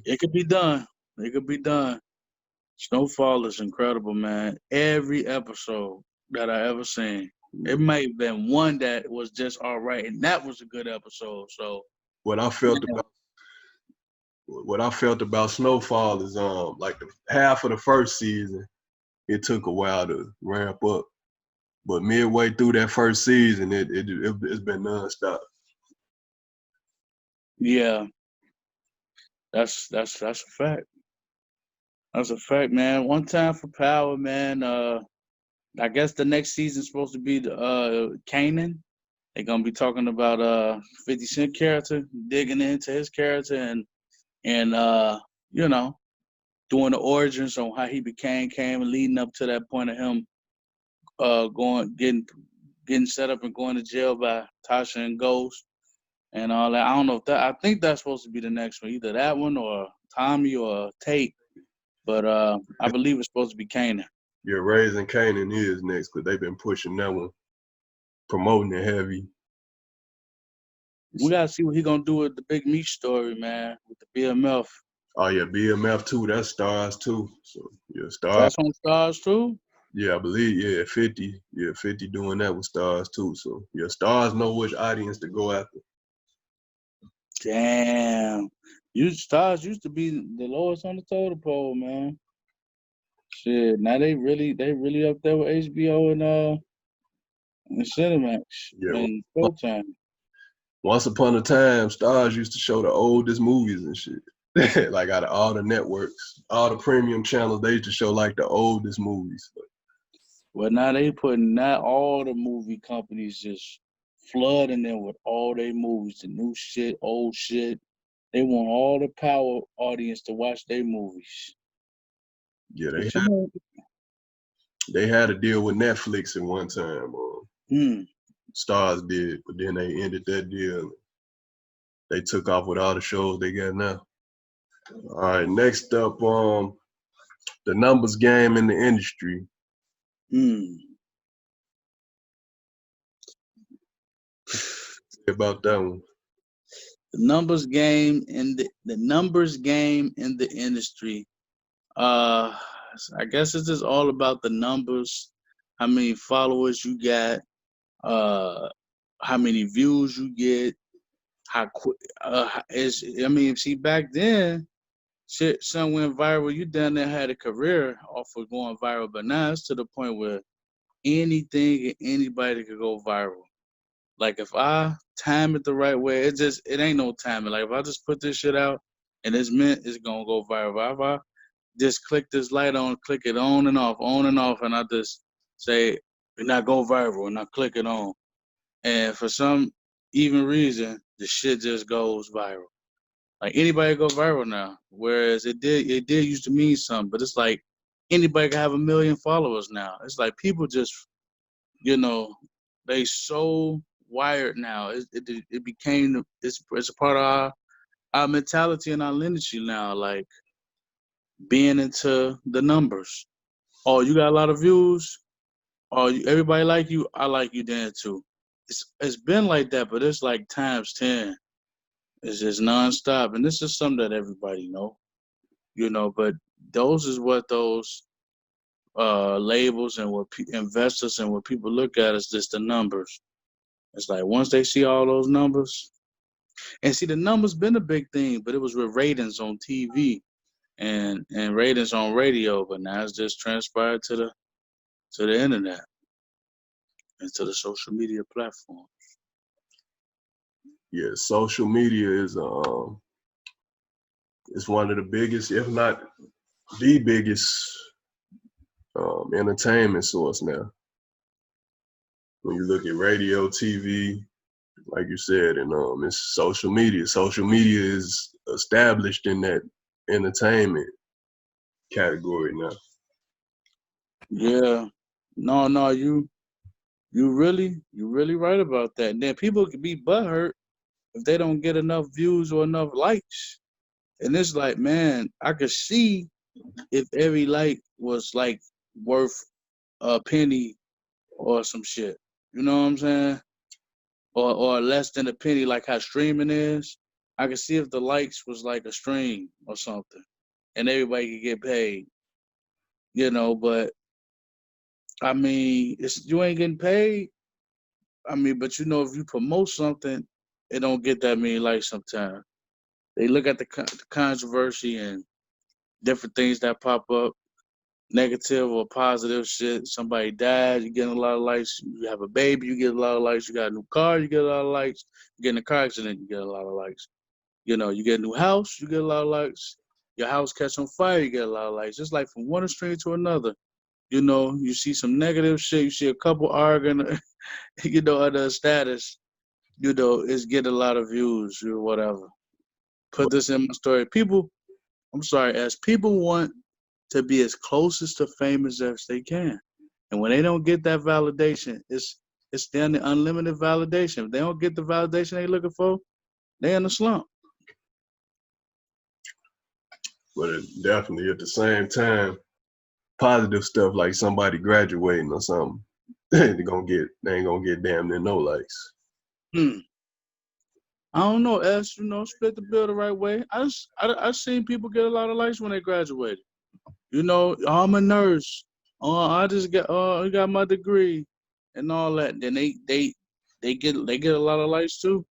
it could be done. It could be done. Snowfall is incredible, man. Every episode that I ever seen, it might have been one that was just all right, and that was a good episode. So what I felt about Snowfall is like the half of the first season, it took a while to ramp up, but midway through that first season, it's been nonstop. Yeah, that's a fact. That's a fact, man. One time for power, man. I guess the next season's supposed to be the Kanan. They're gonna be talking about 50 Cent character, digging into his character and doing the origins on how he came and leading up to that point of him getting set up and going to jail by Tasha and Ghost and all that. I don't know if I think that's supposed to be the next one, either that one or Tommy or Tate. But I believe it's supposed to be Kanan. Yeah, Raising Kanan is next because they've been pushing that one, promoting it heavy. We gotta see what he gonna do with the Big Meat story, man, with the BMF. Oh yeah, BMF too. That's Stars too. So yeah, Stars. That's on Stars too. Yeah, I believe 50. Yeah, 50 doing that with Stars too. So yeah, Stars know which audience to go after. Damn, Stars used to be the lowest on the totem pole, man. Shit, now they really up there with HBO and Cinemax and Showtime. Once upon a time, Stars used to show the oldest movies and shit. Like out of all the networks, all the premium channels, they used to show like the oldest movies. Well, now they putting all the movie companies just flooding them with all their movies, the new shit, old shit. They want all the power audience to watch their movies. Yeah, they had a deal with Netflix at one time. Stars did, but then they ended that deal. They took off with all the shows they got now. All right, next up, the numbers game in the industry. About that one. The numbers game in the industry. I guess it's just all about the numbers, how many followers you got, how many views you get, how quick. See, back then, shit, some went viral. You down there had a career off of going viral, but now it's to the point where anything and anybody could go viral. Like if I time it the right way, it ain't no timing. Like if I just put this shit out and it's meant it's gonna go viral. If I just click this light on, click it on and off, and I just say and I go viral and I click it on. And for some even reason, the shit just goes viral. Like anybody go viral now. Whereas it did used to mean something, but it's like anybody can have 1 million followers now. It's like people just they so wired now. It became it's a part of our mentality and our lineage now. Like being into the numbers. Oh, you got a lot of views. Oh, everybody like you. I like you then too. it's been like that, but it's like times 10. It's just nonstop, and this is something that everybody know, But those is what those labels and what investors and what people look at is just the numbers. It's like once they see all those numbers, and see the numbers been a big thing, but it was with ratings on TV and ratings on radio, but now it's just transpired to the internet and to the social media platform. Yeah, social media is one of the biggest, if not the biggest, entertainment source now. When you look at radio, TV, like you said, and it's social media. Social media is established in that entertainment category now. Yeah, no, you really right about that. And then people can be butthurt if they don't get enough views or enough likes. And it's like, man, I could see if every like was like worth a penny or some shit. You know what I'm saying? Or less than a penny, like how streaming is. I could see if the likes was like a stream or something, and everybody could get paid. But I mean, it's you ain't getting paid. I mean, but if you promote something, it don't get that many likes sometimes. They look at the controversy and different things that pop up, negative or positive shit. Somebody died, you get a lot of likes. You have a baby, you get a lot of likes. You got a new car, you get a lot of likes. You get in a car accident, you get a lot of likes. You get a new house, you get a lot of likes. Your house catch on fire, you get a lot of likes. Just like from one extreme to another. You see some negative shit. You see a couple arguing, under a status. It's get a lot of views or whatever. Put this in my story. I'm sorry, as people want to be as closest to famous as they can. And when they don't get that validation, it's then the unlimited validation. If they don't get the validation they looking for, they in a slump. But it definitely at the same time, positive stuff like somebody graduating or something, they ain't gonna get damn near no likes. Hmm. I don't know, S, split the bill the right way. I seen people get a lot of likes when they graduated. I'm a nurse. I just I got my degree and all that. Then they get a lot of likes too.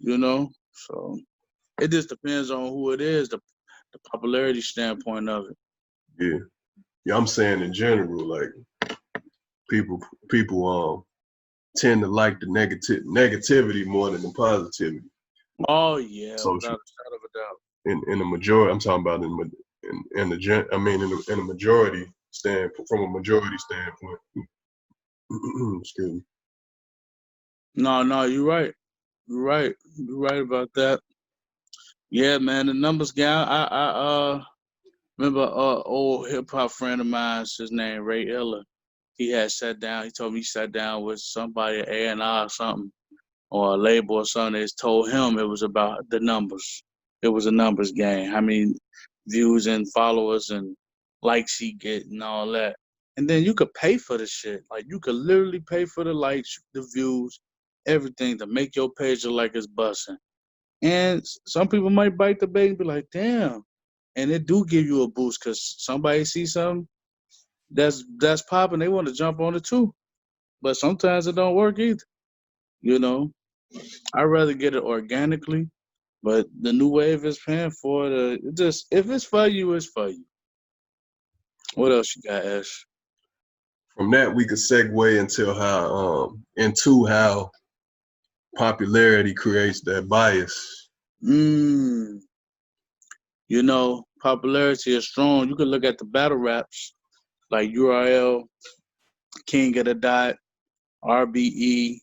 So it just depends on who it is, the popularity standpoint of it. Yeah, yeah. I'm saying in general, like people tend to like the negativity more than the positivity. Oh yeah, Social without a shadow of a doubt. in the majority. I'm talking about in the I mean in a majority standpoint, from a majority standpoint. Excuse me. No, you're right. You're right. You're right about that. Yeah, man, the numbers guy. I remember old hip hop friend of mine. His name Ray Illa. He had sat down. He told me he sat down with somebody at A&R or something or a label or something. They told him it was about the numbers. It was a numbers game. How many views and followers and likes he get and all that. And then you could pay for the shit. Like you could literally pay for the likes, the views, everything to make your page look like it's busting. And some people might bite the bait and be like, damn. And it do give you a boost because somebody sees something that's popping, they want to jump on it too. But sometimes it don't work either. You know, I'd rather get it organically. But the new wave is paying for it. It just if it's for you, it's for you. What else you got, Ash? From that, we could segue into how popularity creates that bias. Mm, popularity is strong. You can look at the battle raps like URL, King of the Dot, RBE,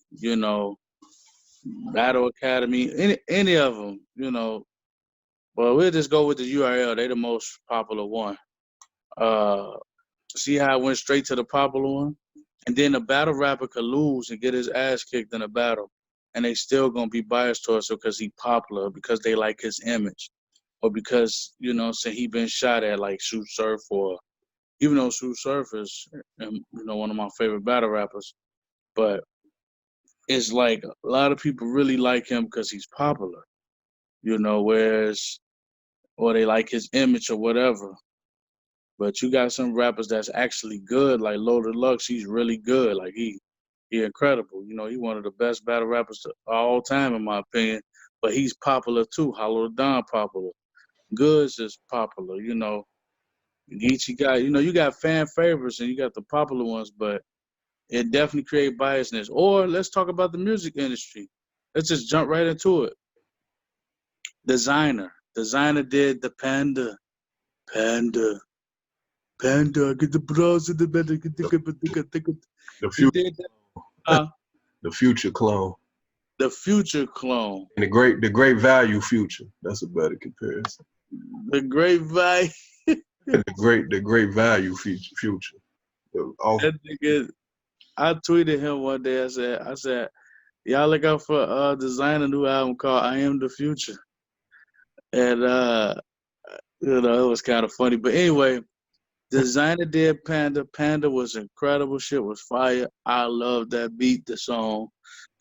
Battle Academy, any of them, Well, we'll just go with the URL. They the most popular one. Uh, See how I went straight to the popular one? And then a battle rapper could lose and get his ass kicked in a battle. And they still gonna be biased towards him because he popular, because they like his image. Or because, say he been shot at like Sue Surf or even though Sue Surf is one of my favorite battle rappers. But it's like a lot of people really like him because he's popular, whereas or they like his image or whatever. But you got some rappers that's actually good, like Loaded Lux. He's really good. Like he incredible. He one of the best battle rappers of all time in my opinion. But he's popular too. Hollow Don popular. Goods is popular. Geechee got you got fan favorites and you got the popular ones, but it definitely create biasness. Or let's talk about the music industry. Let's just jump right into it. Designer did the Panda, Panda, get the bros in the better. The, the He future, did that. Uh, the future clone, the Future clone, and the great value future. That's a better comparison. the Great Vibe. The great value future. Off That nigga, I tweeted him one day. I said, y'all look out for Designer new album called "I Am the Future," and it was kind of funny. But anyway, Designer did Panda. Panda was incredible. Shit was fire. I love that beat, the song.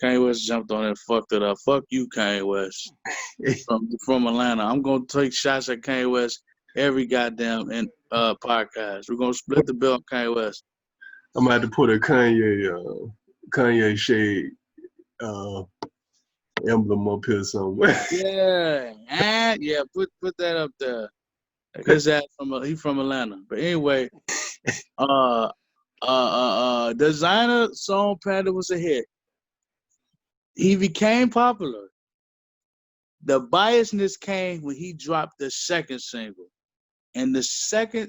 Kanye West jumped on it and fucked it up. Fuck you, Kanye West. From Atlanta. I'm gonna take shots at Kanye West every goddamn podcast. We're gonna split the bill on Kanye West. I'm about to put a Kanye shade uh, emblem up here somewhere. Yeah, yeah. Put that up there. His ass he from Atlanta. But anyway, Designer song Panda was a hit. He became popular. The biasness came when he dropped the second single. And I gotta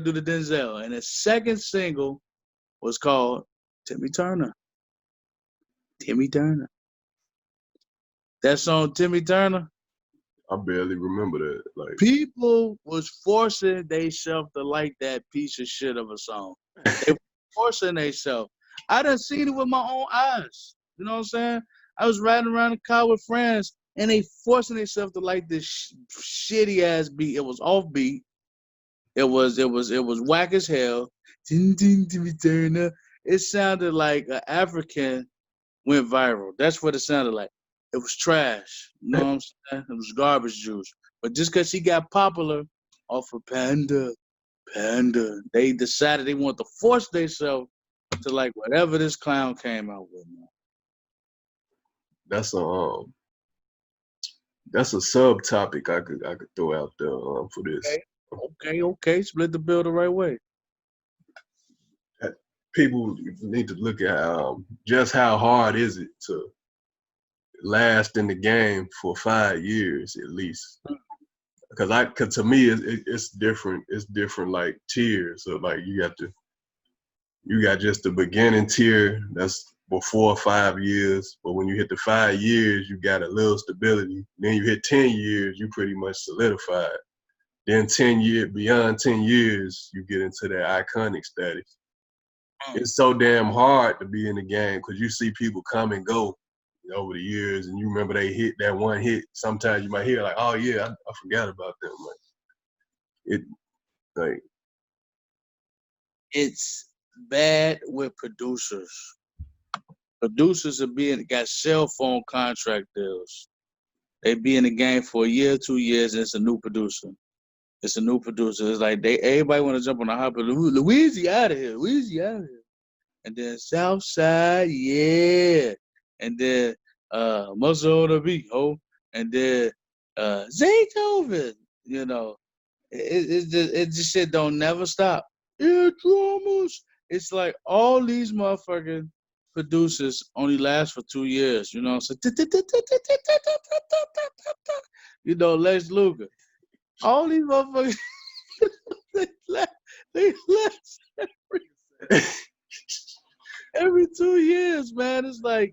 do the Denzel. And the second single was called Timmy Turner. Timmy Turner. That song, Timmy Turner, I barely remember that. Like, people was forcing themselves to like that piece of shit of a song. They were forcing themselves. I done seen it with my own eyes. You know what I'm saying? I was riding around the car with friends, and they forcing themselves to like this shitty ass beat. It was offbeat. It was whack as hell. Ting, ting, Timmy Turner. It sounded like an African went viral. That's what it sounded like. It was trash. You know what I'm saying? It was garbage juice. But just because he got popular off of Panda, they decided they want to force themselves to like whatever this clown came out with. Man. that's a subtopic I could throw out there for this. Okay. Split the bill the right way. People need to look at just how hard is it to last in the game for 5 years at least. Cause to me it's different. It's different like tiers. So like you got just the beginning tier that's before 5 years, but when you hit the 5 years, you got a little stability. Then you hit 10 years, you pretty much solidified. Then beyond 10 years, you get into that iconic status. It's so damn hard to be in the game because you see people come and go over the years, and you remember they hit that one hit. Sometimes you might hear like, "Oh yeah, I forgot about them." Like it, like It's bad with producers. Producers got cell phone contract deals. They be in the game for a year, 2 years, and it's a new producer. It's a new producer. It's like everybody want to jump on the hop. Louisiana out of here. Louisiana out of here. And then Southside, yeah. And then Muscle on the Beat, ho. And then Zaytoven, it just shit don't never stop. Ear dramas. It's like all these motherfucking producers only last for 2 years, So Lex Luger. All these motherfuckers they last every 2 years, man. It's like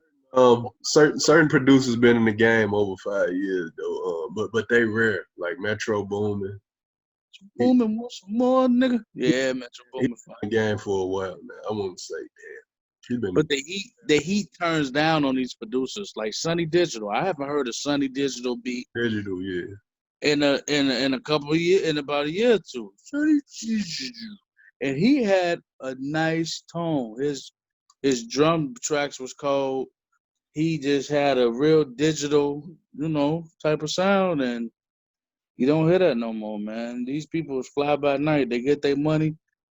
certain producers been in the game over 5 years though, but they rare. Like Metro Boomin, Boomin want some more, nigga. Yeah, Metro he Boomin fine. been in the game for a while now. I won't say that. He been But the heat turns down on these producers like Sunny Digital. I haven't heard a Sunny Digital beat digital, yeah. in a couple of years, in about a year or two. Sunny Digital. And he had a nice tone. His his drum tracks was cold. He just had a real digital, type of sound, and you don't hear that no more, man. These people is fly by night. They get their money.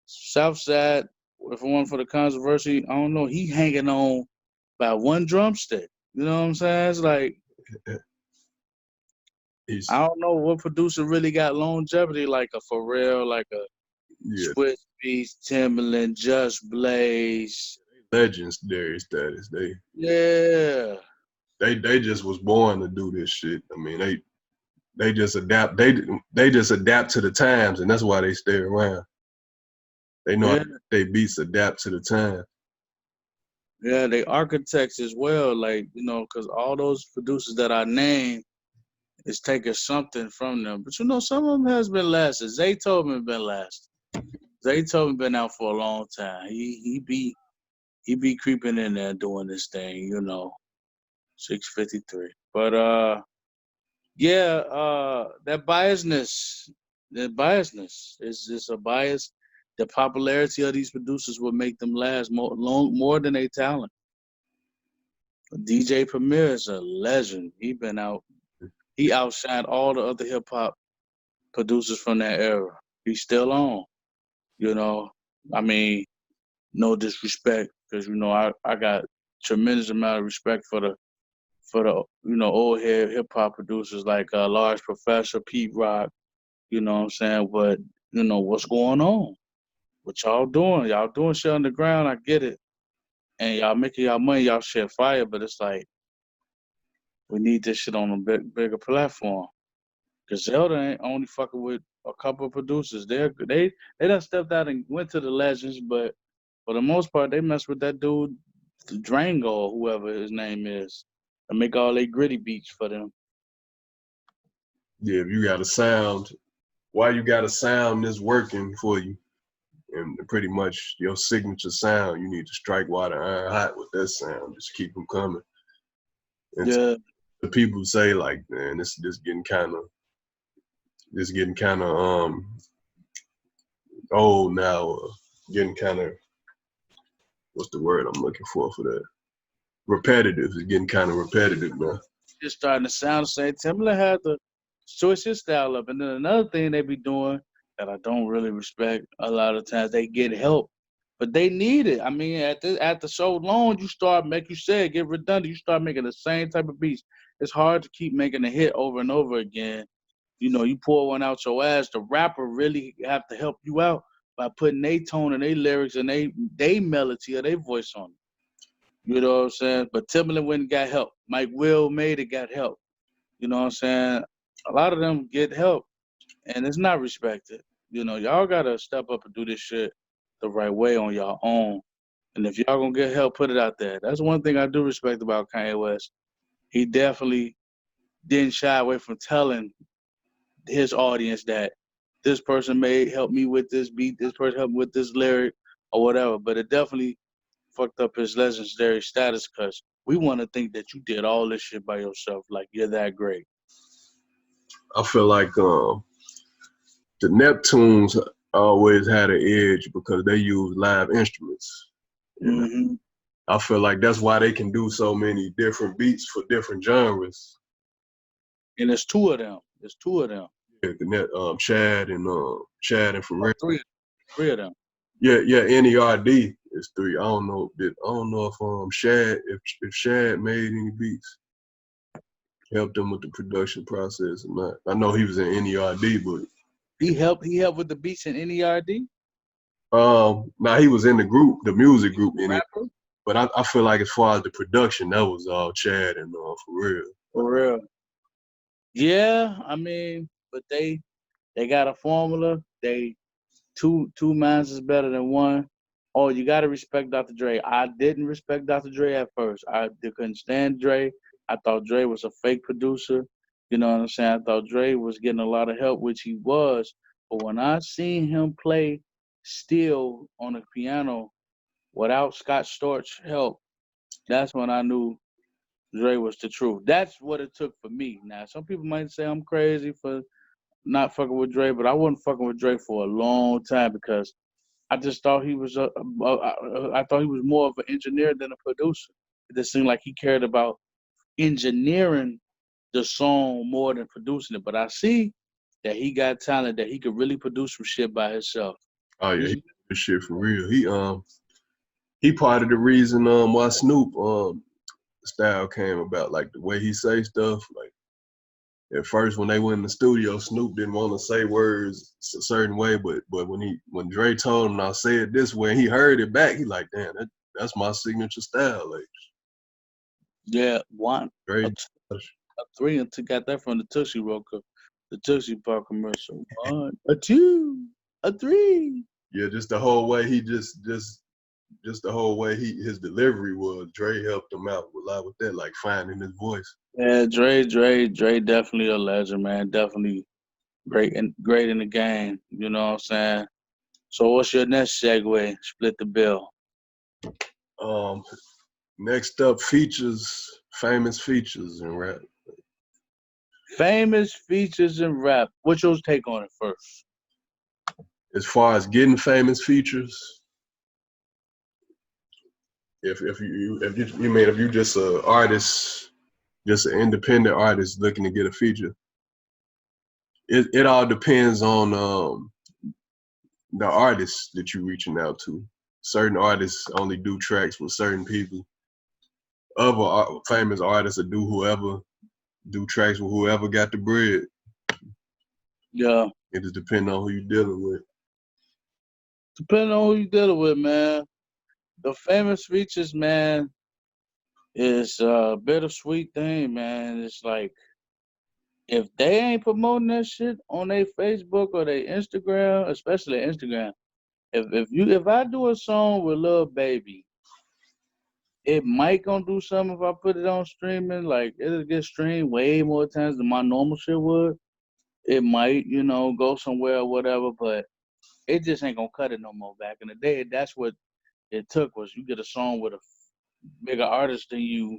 Southside, if it weren't for the controversy, I don't know. He hanging on by one drumstick. You know what I'm saying? It's like I He's don't know what producer really got longevity like a Pharrell, like a yeah, Swiss Beats, Timberland, Just Blaze. legends Darius status. Yeah, They just was born to do this shit. I mean, they just adapt. They just adapt to the times, and that's why they stay around. They know how yeah, they beats adapt to the time. yeah. They architects as well, like because all those producers that I named is taking something from them. But some of them has been lasting. Zaytoven been lasting. Zaytoven been out for a long time. He be creeping in there doing this thing, 653. But yeah, that biasness is just a bias. The popularity of these producers will make them last more than they talent. DJ Premier is a legend. He outshined all the other hip hop producers from that era. He's still on. You know, I mean, no disrespect, because I got tremendous amount of respect for the old head hip hop producers like Large Professor, Pete Rock. You know what I'm saying? But what's going on? What y'all doing? Y'all doing shit on the ground? I get it, and y'all making y'all money. Y'all shit fire, but it's like we need this shit on a bigger platform. Cause Zelda ain't only fucking with a couple of producers. They done stepped out and went to the legends, but for the most part, they mess with that dude, Drango or whoever his name is, and make all they gritty beats for them. Yeah, if you got a sound, why you got a sound that's working for you, and pretty much your signature sound, you need to strike while the iron hot with that sound. Just keep them coming. And Yeah, the people say like, man, this getting kind of old now, getting kind of what's the word I'm looking for that? Repetitive. It's getting kind of repetitive now. just starting to sound the same. Timberland had to switch his style up, and then another thing they be doing that I don't really respect a lot of times, they get help, but they need it. I mean, after so long, you start make you said get redundant. You start making the same type of beats. It's hard to keep making a hit over and over again. You pour one out your ass. The rapper really have to help you out by putting their tone and their lyrics and they melody or their voice on it. You know what I'm saying? But Timberland went and got help. Mike Will made it got help. You know what I'm saying? A lot of them get help and it's not respected. Y'all gotta step up and do this shit the right way on y'all own. And if y'all gonna get help, put it out there. That's one thing I do respect about Kanye West. He definitely didn't shy away from telling his audience that this person may help me with this beat, this person help me with this lyric or whatever. But it definitely fucked up his legendary status because we want to think that you did all this shit by yourself, like you're that great. I feel like the Neptunes always had an edge because they use live instruments. And Hmm. I feel like that's why they can do so many different beats for different genres. And there's two of them. There's two of them. Yeah, Chad and Oh, Pharrell. three of them. Yeah, NERD is three. I don't know if if Shad made any beats, helped them with the production process or not. I know he was in NERD, but He helped with the beats in NERD. now he was in the group, the music He was group a in it. rapper But I feel like as far as the production, that was all Chad and Pharrell. for real. Yeah, I mean, but they got a formula. They two minds is better than one. Oh, you gotta respect Dr. Dre. I didn't respect Dr. Dre at first. Couldn't stand Dre. I thought Dre was a fake producer. You know what I'm saying? I thought Dre was getting a lot of help, which he was. But when I seen him play still on the piano without Scott Storch's help, that's when I knew Dre was the truth. That's what it took for me. Now, some people might say I'm crazy for not fucking with Dre, but I wasn't fucking with Dre for a long time because I just thought he was I thought he was more of an engineer than a producer. It just seemed like he cared about engineering the song more than producing it. But I see that he got talent that he could really produce some shit by himself. Oh yeah, he He's did this shit for real. He part of the reason why Snoop style came about, like the way he say stuff. Like at first when they went in the studio, Snoop didn't want to say words a certain way, but when Dre told him I say it this way, and he heard it back, he like, damn, that's my signature style. Like yeah, one a, Dre, t- a three and two got that from the Tootsie Roll the Tootsie Pop commercial. One, a two, a three. yeah, just the whole way he just the whole way his delivery was. Dre helped him out a lot with that, like finding his voice. Yeah, Dre, definitely a legend, man. Definitely great in the game. You know what I'm saying? So what's your next segue? Split the bill. Um, Next up, famous features in rap. Famous features in rap. What's your take on it first? As far as getting famous features, if you mean if you just a artist, just an independent artist looking to get a feature, it all depends on the artist that you're reaching out to. Certain artists only do tracks with certain people. Other famous artists will do tracks with whoever got the bread. Yeah. It just depends on who you're dealing with. Depending on who you dealing with, man. The famous features, man, is a bittersweet thing, man. It's like if they ain't promoting that shit on their Facebook or their Instagram, especially Instagram, if I do a song with Lil Baby, it might gonna do something if I put it on streaming. Like it'll get streamed way more times than my normal shit would. It might, go somewhere or whatever, but it just ain't gonna cut it no more. Back in the day, that's what it took was you get a song with a bigger artist than you,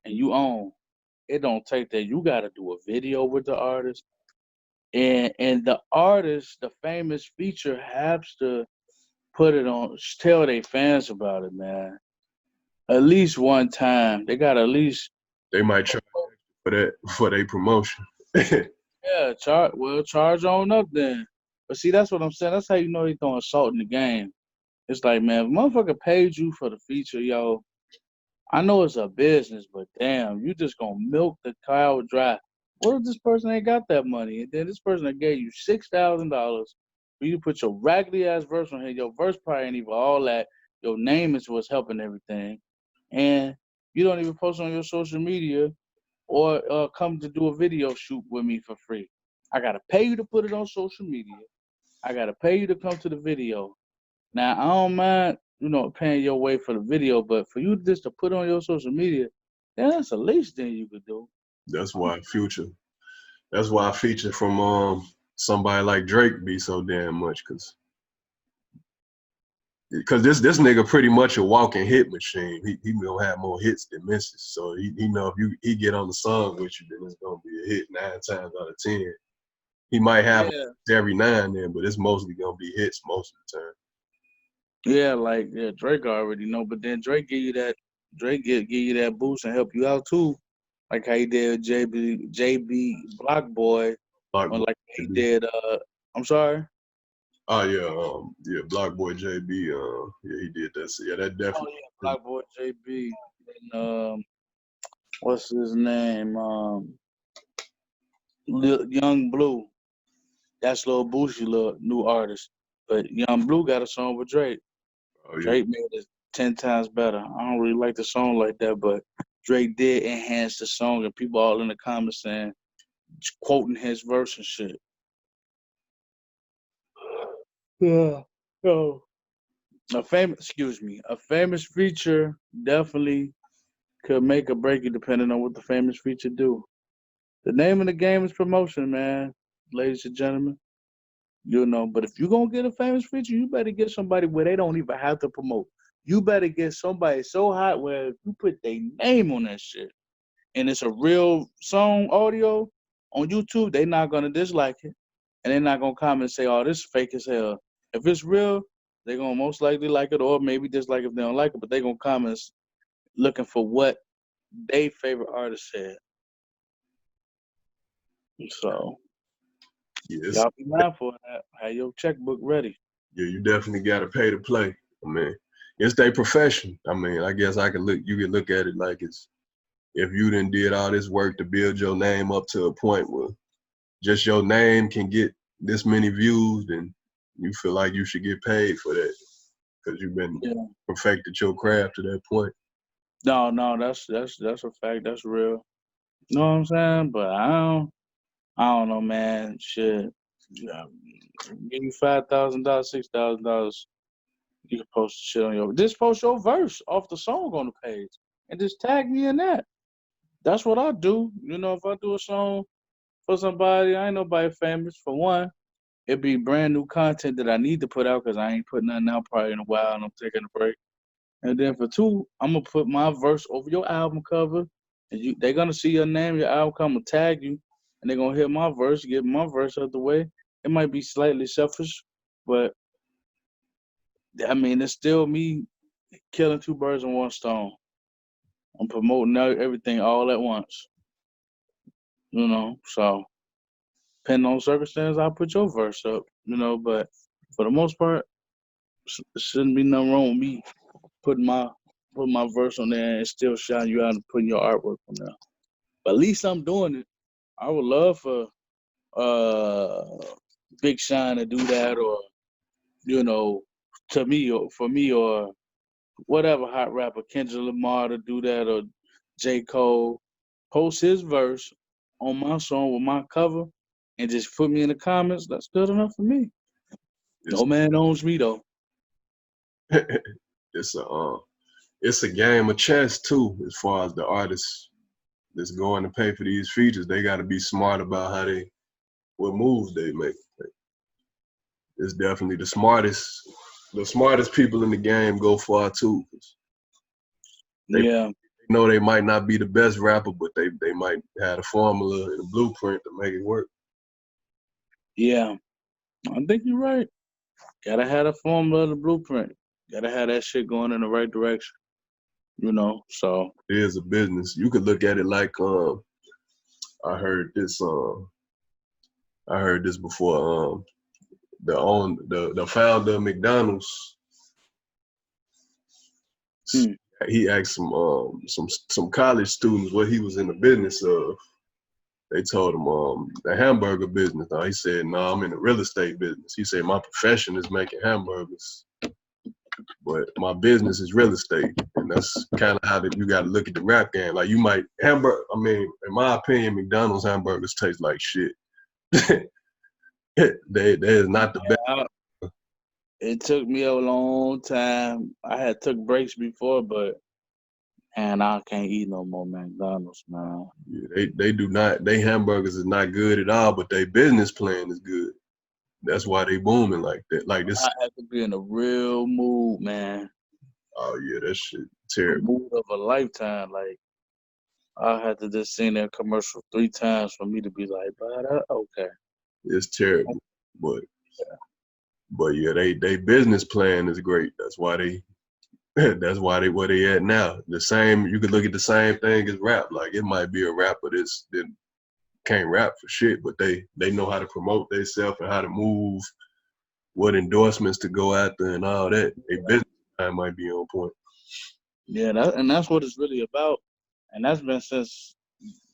and you own. It don't take that. You got to do a video with the artist, and the artist, the famous feature, has to put it on. Tell their fans about it, man. At least one time, they got at least They might charge for that for their promotion. yeah, charge on up then. But see, that's what I'm saying. That's how you know they throwing salt in the game. It's like, man, if motherfucker paid you for the feature, yo, I know it's a business, but damn, you just gonna milk the cow dry. What if this person ain't got that money? And then this person that gave you $6,000 for you to put your raggedy ass verse on here. Your verse probably ain't even all that. Your name is what's helping everything. And you don't even post on your social media or come to do a video shoot with me for free. I gotta pay you to put it on social media. I gotta pay you to come to the video. Now I don't mind, paying your way for the video, but for you just to put on your social media, that's the least thing you could do. That's why Future. That's why feature from somebody like Drake be so damn much, cause this nigga pretty much a walking hit machine. He gonna have more hits than misses. So he know if he get on the song with you, then it's gonna be a hit 9 times out of 10. He might have Yeah. every now and then, but it's mostly gonna be hits most of the time. Yeah, like Drake already know, but then Drake give you that boost and help you out too. Like how he did JB Block Boy, Block or Boy like he JB. did I'm sorry. Oh yeah, Block Boy JB. Yeah, he did that. So, yeah, that Oh definitely. yeah, Block Boy JB. And what's his name? Young Blue. That's Lil Boosie, little new artist. But Young Blue got a song with Drake. Oh yeah, Drake made it 10 times better. I don't really like the song like that, but Drake did enhance the song, and people all in the comments saying, quoting his verse and shit. Yeah. So a famous feature definitely could make or break you depending on what the famous feature do. The name of the game is promotion, man, ladies and gentlemen. But if you're gonna get a famous feature, you better get somebody where they don't even have to promote. You better get somebody so hot where if you put their name on that shit and it's a real song audio on YouTube, they not gonna dislike it. And they're not gonna comment and say, oh, this is fake as hell. If it's real, They're gonna most likely like it, or maybe dislike if they don't like it. But they're gonna comment looking for what they favorite artist said. So Yes, y'all be mindful of that. Have your checkbook ready. yeah, you definitely got to pay to play. I mean, it's their profession. I mean, I guess I could look. You could look at it like it's if you done did all this work to build your name up to a point where just your name can get this many views, then you feel like you should get paid for that because you've been Yeah. perfected your craft to that point. No, that's a fact. That's real. You know what I'm saying? But I don't know, man. Shit. Yeah, give you $5,000, $6,000. You can post the shit on your. Just post your verse off the song on the page, and just tag me in that. That's what I do. You know, if I do a song for somebody, I ain't nobody famous. For one, it'd be brand new content that I need to put out because I ain't put nothing out probably in a while, and I'm taking a break. And then for two, I'm gonna put my verse over your album cover, and they're gonna see your name, your album cover, tag you, and they're gonna hear my verse, get my verse out the way. It might be slightly selfish, but I mean, it's still me killing two birds with one stone. I'm promoting everything all at once, you know. So, depending on circumstance, I'll put your verse up, you know. But for the most part, it shouldn't be nothing wrong with me putting my putting my verse on there and still shouting you out and putting your artwork on there. But at least I'm doing it. I would love for Big Sean to do that, or you know, to me or for me or whatever hot rapper, Kendrick Lamar to do that, or J. Cole, post his verse on my song with my cover and just put me in the comments. That's good enough for me. It's No man owns me though. it's a game of chess too, as far as the artists that's going to pay for these features. They got to be smart about what moves they make. It's definitely the smartest people in the game go far too. They Yeah, know they might not be the best rapper, but they might have a formula and a blueprint to make it work. yeah. I think you're right. Gotta have the formula, the blueprint. Gotta have that shit going in the right direction. You know, so It is a business. You could look at it like I heard this I heard this before. The founder of McDonald's, hmm, he asked some college students what he was in the business of. They told him the hamburger business. Now he said, "No, I'm in the real estate business." He said, "My profession is making hamburgers, but my business is real estate." And that's kind of how you got to look at the rap game. Like you might hamburger. I mean, in my opinion, McDonald's hamburgers taste like shit. They is not the best. yeah, it took me a long time. I had took breaks before, but and I can't eat no more McDonald's, man. Yeah, they do not. They hamburgers is not good at all, but their business plan is good. That's why they booming like that. Like this. I had to be in a real mood, man. Oh yeah, that shit A terrible. mood of a lifetime. Like I had to just see that commercial 3 times for me to be like, but okay. It's terrible. But yeah, they business plan is great. That's why they that's why they where they at now. The same you could look at the same thing as rap. Like it might be a rapper that can't rap for shit, but they know how to promote themselves and how to move, what endorsements to go after and all that. A business plan might be on point. Yeah, that's what it's really about. And that's been since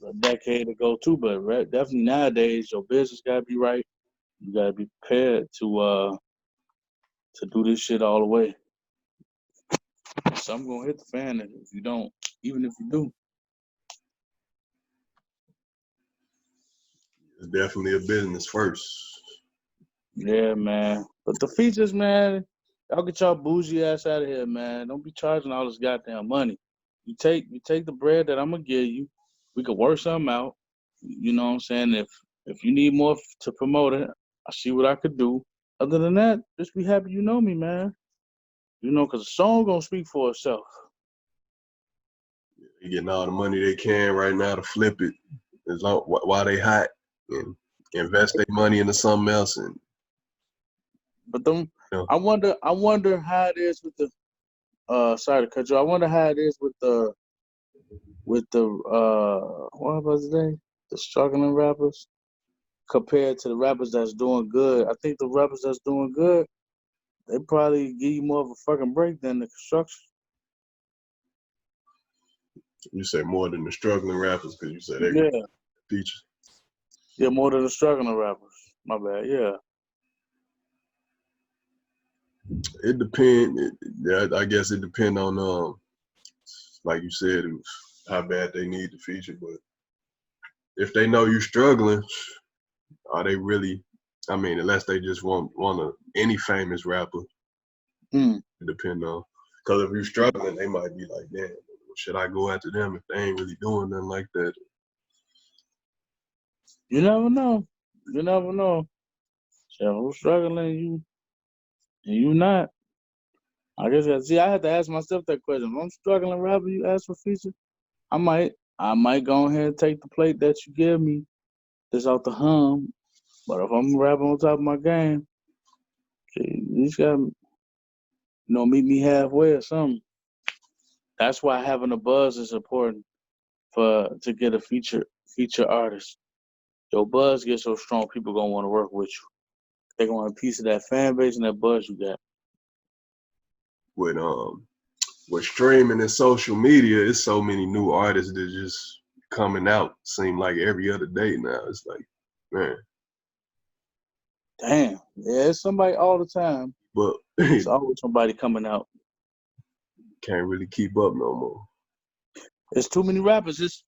a decade ago too. But definitely nowadays, your business gotta be right. You gotta be prepared to do this shit all the way. Some gonna hit the fan if you don't. Even if you do. It's definitely a business first. Yeah, man. But the features, man, y'all get y'all bougie ass out of here, man. Don't be charging all this goddamn money. You take the bread that I'm gonna give you. We could work something out. You know what I'm saying? If you need more to promote it, I see what I could do. Other than that, just be happy you know me, man. You know, cause the song gonna speak for itself. They getting all the money they can right now to flip it as long while they hot and invest their money into something else. And But them No, I wonder how it is with the sorry to cut you. I wonder how it is with the what was his name? The struggling rappers compared to the rappers that's doing good. I think the rappers that's doing good, they probably give you more of a fucking break than the construction. you say more than the struggling rappers because you said they got Yeah. features. Yeah, more than the struggling rappers. My bad, yeah. It depend. Yeah, I guess it depend on like you said, how bad they need the feature. But if they know you're struggling, are they really? I mean, unless they just want any famous rapper, Mm. it depend on. Because if you're struggling, they might be like, damn, should I go after them if they ain't really doing nothing like that? You never know. You never know. So who's struggling, you and you not. I guess I had to ask myself that question. If I'm struggling rapper, you ask for feature, I might go ahead and take the plate that you give me that's out the hum. But if I'm rapping on top of my game, shit, you just gotta meet me halfway or something. That's why having a buzz is important for to get a feature artist. Your buzz gets so strong, people gonna want to work with you. They gonna want a piece of that fan base and that buzz you got. With streaming and social media, it's so many new artists that just coming out. Seem like every other day now. It's like, man, Damn, yeah, it's somebody all the time. but It's always somebody coming out. can't really keep up no more. It's too many rappers. It's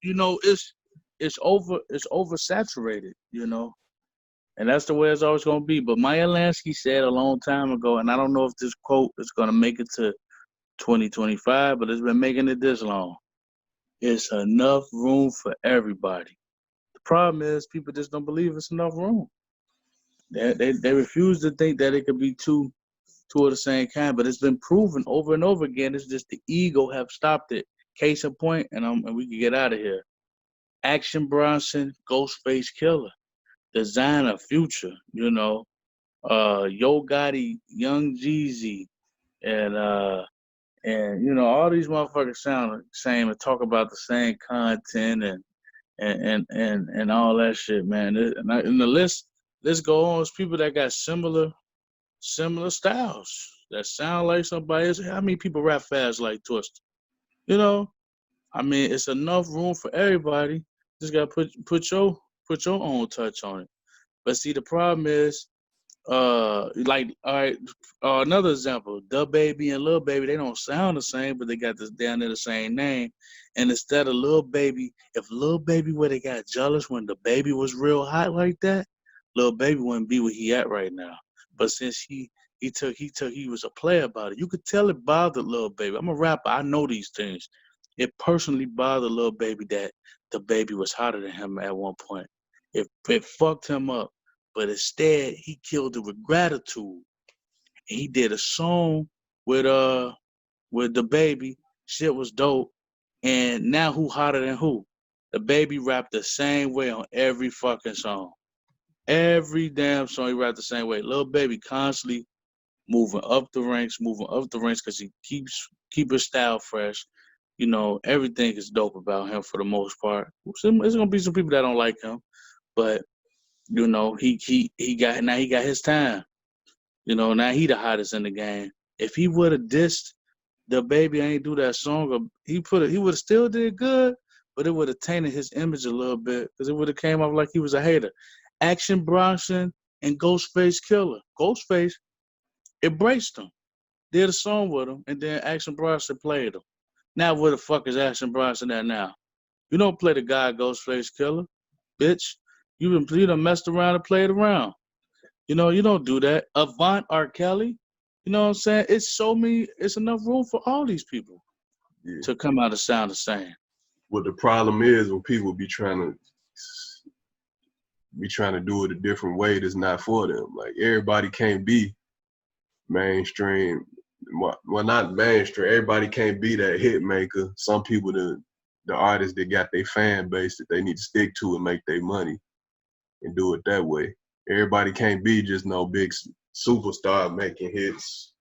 oversaturated, and that's the way it's always gonna be. But Maya Lansky said a long time ago, and I don't know if this quote is gonna make it to 2025, but it's been making it this long. It's enough room for everybody. The problem is people just don't believe it's enough room. They refuse to think that it could be two of the same kind, but it's been proven over and over again. It's just the ego have stopped it. Case in point, and we can get out of here. Action Bronson, Ghostface Killer, Designer, Future, Yo Gotti, Young Jeezy, and all these motherfuckers sound the same and talk about the same content and all that shit, man. And the list go on. It's people that got similar styles that sound like somebody else. How many people rap fast like Twista? You know, I mean, it's enough room for everybody. Just gotta put your own touch on it. But see, the problem is, like, all right, another example, Da Baby and Lil Baby, they don't sound the same, but they got this down there the same name. And instead of Lil Baby, if Lil Baby would have got jealous when the baby was real hot like that, Lil Baby wouldn't be where he at right now. But since he was a player about it, you could tell it bothered Lil Baby. I'm a rapper, I know these things. It personally bothered Lil Baby that the baby was hotter than him at one point. It fucked him up. But instead, he killed it with gratitude. And he did a song with the baby. Shit was dope. And now who hotter than who? The baby rapped the same way on every fucking song. Every damn song he rapped the same way. Lil Baby constantly moving up the ranks because he keep his style fresh. Everything is dope about him for the most part. There's gonna be some people that don't like him, but he got his time. Now he the hottest in the game. If he would have dissed the baby, ain't do that song, or he would have still did good, but it would have tainted his image a little bit because it would have came off like he was a hater. Action Bronson and Ghostface Killer. Ghostface embraced him, did a song with him, and then Action Bronson played him. Now where the fuck is Action Bronson at now? You don't play the guy Ghostface Killer, bitch. You done messed around and played around. You don't do that. Avant R. Kelly, you know what I'm saying? It's enough room for all these people Yeah. to come out and sound the same. What the problem is when people be trying to do it a different way that's not for them. Like everybody can't be mainstream. Well, not mainstream. Everybody can't be that hit maker. Some people, the artists that got their fan base that they need to stick to and make their money and do it that way. Everybody can't be just no big superstar making hits.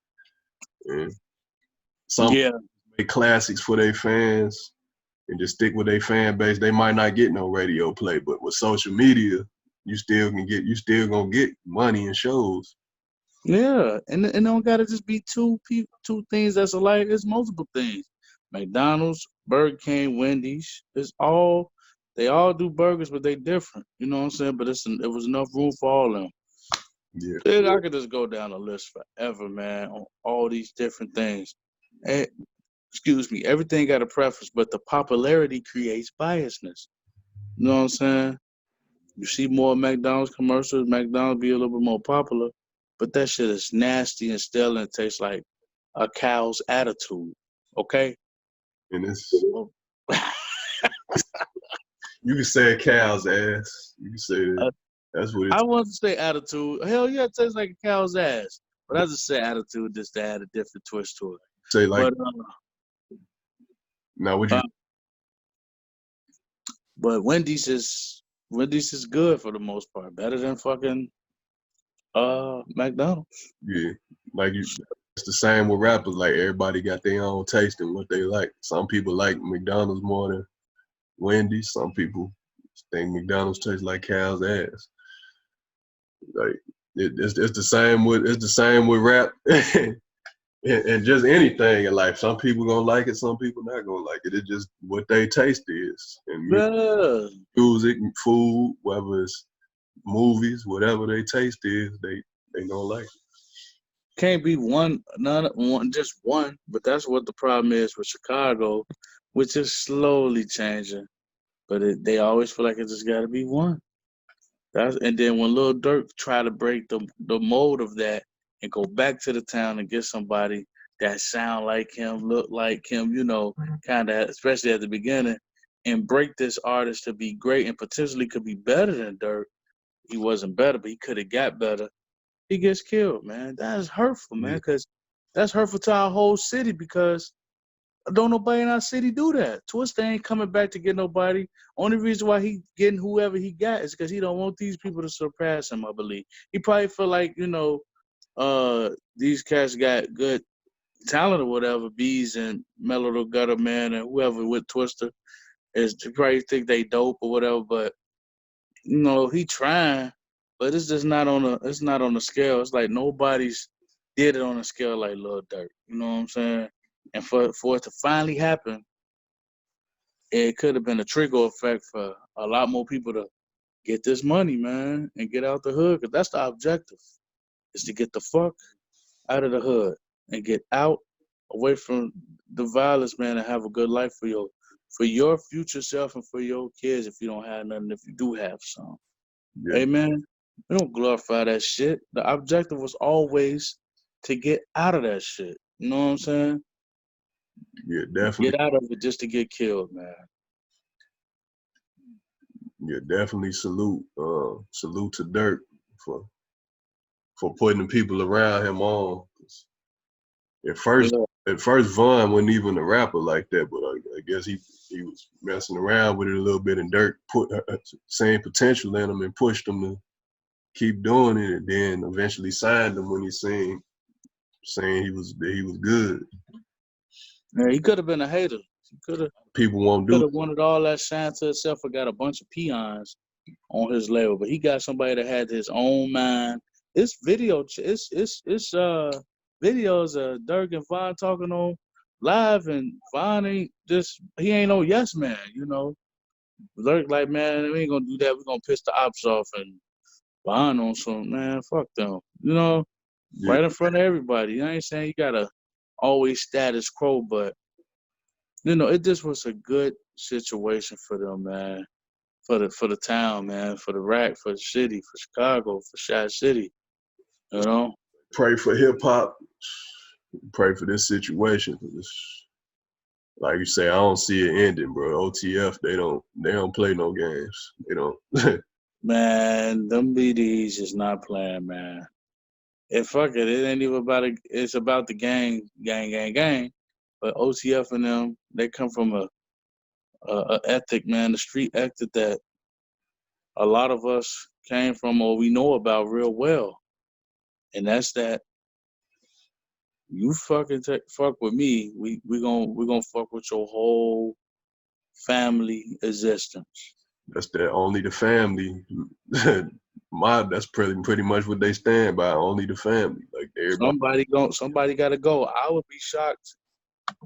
And some Yeah. people make classics for their fans and just stick with their fan base. They might not get no radio play, but with social media, you still gonna get money and shows. Yeah, and it don't gotta just be two things that's alike. It's multiple things. McDonald's, Burger King, Wendy's. They all do burgers, but they different. You know what I'm saying? But it was enough room for all of them. Yeah, Dude, I could just go down the list forever, man, on all these different things. And, excuse me, everything got a preference, but the popularity creates biasness. You know what I'm saying? You see more McDonald's commercials, McDonald's be a little bit more popular, but that shit is nasty and stale and tastes like a cow's attitude. Okay? and it's you can say a cow's ass. You can say that. Uh, That's what I it's want to say attitude. Hell yeah, it tastes like a cow's ass. But I just say attitude just to add a different twist to it. say. Like But now, would you? uh, but Wendy's is good for the most part. Better than fucking McDonald's. Yeah, like you. It's the same with rappers. Like everybody got their own taste and what they like. Some people like McDonald's more than Wendy's. Some people think McDonald's tastes like cow's ass. Like it's the same with rap and just anything in life. Some people gonna like it, some people not gonna like it. It's just what they taste is. And Yeah. music, food, whether it's movies, whatever they taste is, they gonna like it. Can't be one, just one. But that's what the problem is with Chicago, which is slowly changing. But they always feel like it just got to be one. And then when Lil Durk try to break the mold of that and go back to the town and get somebody that sound like him, look like him, kind of, especially at the beginning, and break this artist to be great and potentially could be better than Durk. He wasn't better, but he could have got better. He gets killed, man. That is hurtful, man, Yeah, because that's hurtful to our whole city because don't nobody in our city do that. Twista ain't coming back to get nobody. Only reason why he getting whoever he got is because he don't want these people to surpass him, I believe. He probably feel like, these cats got good talent or whatever, Bees and Mellow the Gutter Man and whoever with Twista is to probably think they dope or whatever, but he trying, but it's just not on the scale. It's like nobody's did it on a scale like Lil Durk. You know what I'm saying? And for it to finally happen, it could have been a trigger effect for a lot more people to get this money, man, and get out the hood. Cause that's the objective, is to get the fuck out of the hood and get out away from the violence, man, and have a good life for your future self and for your kids if you don't have nothing, if you do have some. yeah, Hey man, we don't glorify that shit. The objective was always to get out of that shit. You know what I'm saying? yeah, definitely, Get out of it just to get killed, man. yeah, definitely salute to Dirk for putting the people around him on. At first, Yeah. Von wasn't even a rapper like that, but I guess he was messing around with it a little bit, and Dirk put same potential in him and pushed him to keep doing it, and then eventually signed him when he saying he was good. Yeah, he could have been a hater. He People won't could do. have wanted all that shine to himself or got a bunch of peons on his label, but he got somebody that had his own mind. It's videos of Dirk and Von talking on live, and Von ain't just he ain't no yes man, Dirk like, man, we ain't gonna do that. We're gonna piss the ops off and Von on some, man, fuck them, Yeah, right in front of everybody. I ain't saying you gotta always status quo, but it just was a good situation for them, man. For the town, man, for the rack, for the city, for Chicago, for Shot City, you know. pray for hip hop. Pray for this situation. Like you say, I don't see it ending, bro. OTF, they don't play no games. They don't. Man, them BDs is not playing, man. Fuck it, it ain't even about it. It's about the gang. But OTF and them, they come from a ethic, man, the street ethic that a lot of us came from or we know about real well. and that's that. You fucking fuck with me, we gonna fuck with your whole family existence. That's that only the family. That's pretty much what they stand by. Only the family. Like everybody. Somebody gotta go. I would be shocked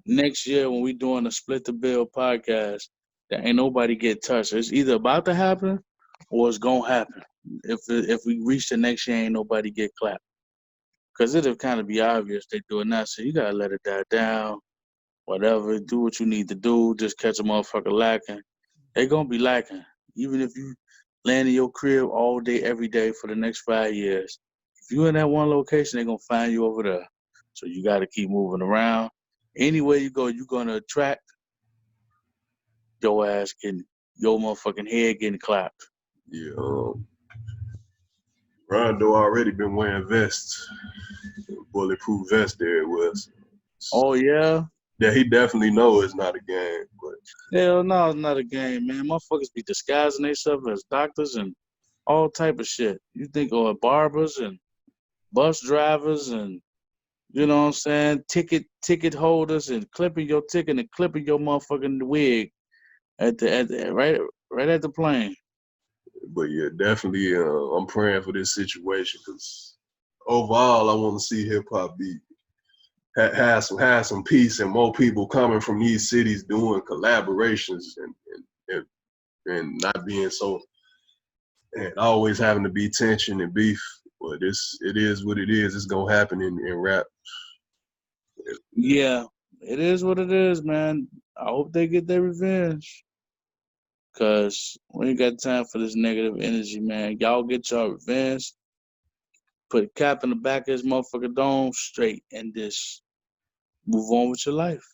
next year when we doing a split the bill podcast that ain't nobody get touched. It's either about to happen or it's gonna happen. If we reach the next year, ain't nobody get clapped. Cause it'll kind of be obvious they do it now. So you gotta let it die down. Whatever, do what you need to do. Just catch a motherfucker lacking. They gonna be lacking. Even if you land in your crib all day, every day for the next 5 years. If you in that one location, they gonna find you over there. So you gotta keep moving around. Anywhere you go, you're gonna attract your ass getting your motherfucking head getting clapped. Yeah. Rondo already been wearing vests, bulletproof vest. There it was. Oh yeah? Yeah, he definitely know it's not a game, but Hell no, it's not a game, man. Motherfuckers be disguising themselves as doctors and all type of shit. You think of barbers and bus drivers and you know what I'm saying, ticket holders and clipping your ticket and clipping your motherfucking wig at the right at the plane. yeah, definitely. I'm praying for this situation because overall, I want to see hip hop be have some peace and more people coming from these cities doing collaborations and, and not being so and always having to be tension and beef. But it is what it is. It's gonna happen in rap. Yeah, it is what it is, man. I hope they get their revenge. Cause we ain't got time for this negative energy, man. Y'all get your revenge, put a cap in the back of his motherfucking dome straight, and just move on with your life.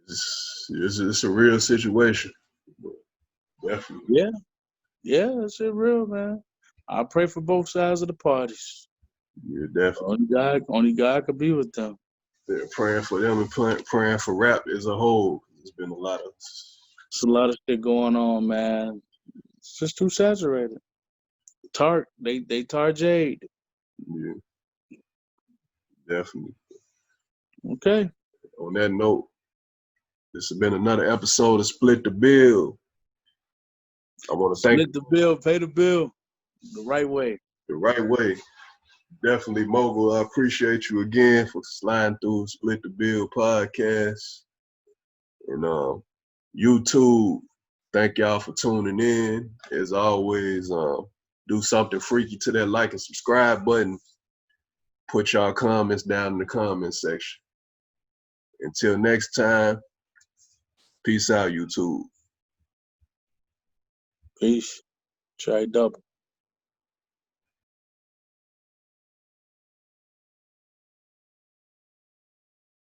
It's a real situation. Definitely. Yeah, yeah, that's it, real, man. I pray for both sides of the parties. Yeah, definitely. Only God could be with them. Yeah, praying for them and praying for rap as a whole. There's been a lot of It's a lot of shit going on, man. It's just too saturated. They tar Jade. yeah, definitely. Okay. On that note, this has been another episode of Split the Bill. I want to thank Split the bill, pay the bill the right way. the right way. Definitely, Mogul. I appreciate you again for sliding through Split the Bill podcast. And YouTube, thank y'all for tuning in. As always, do something freaky to that like and subscribe button. Put y'all comments down in the comment section. Until next time, peace out, YouTube. Peace. Try double.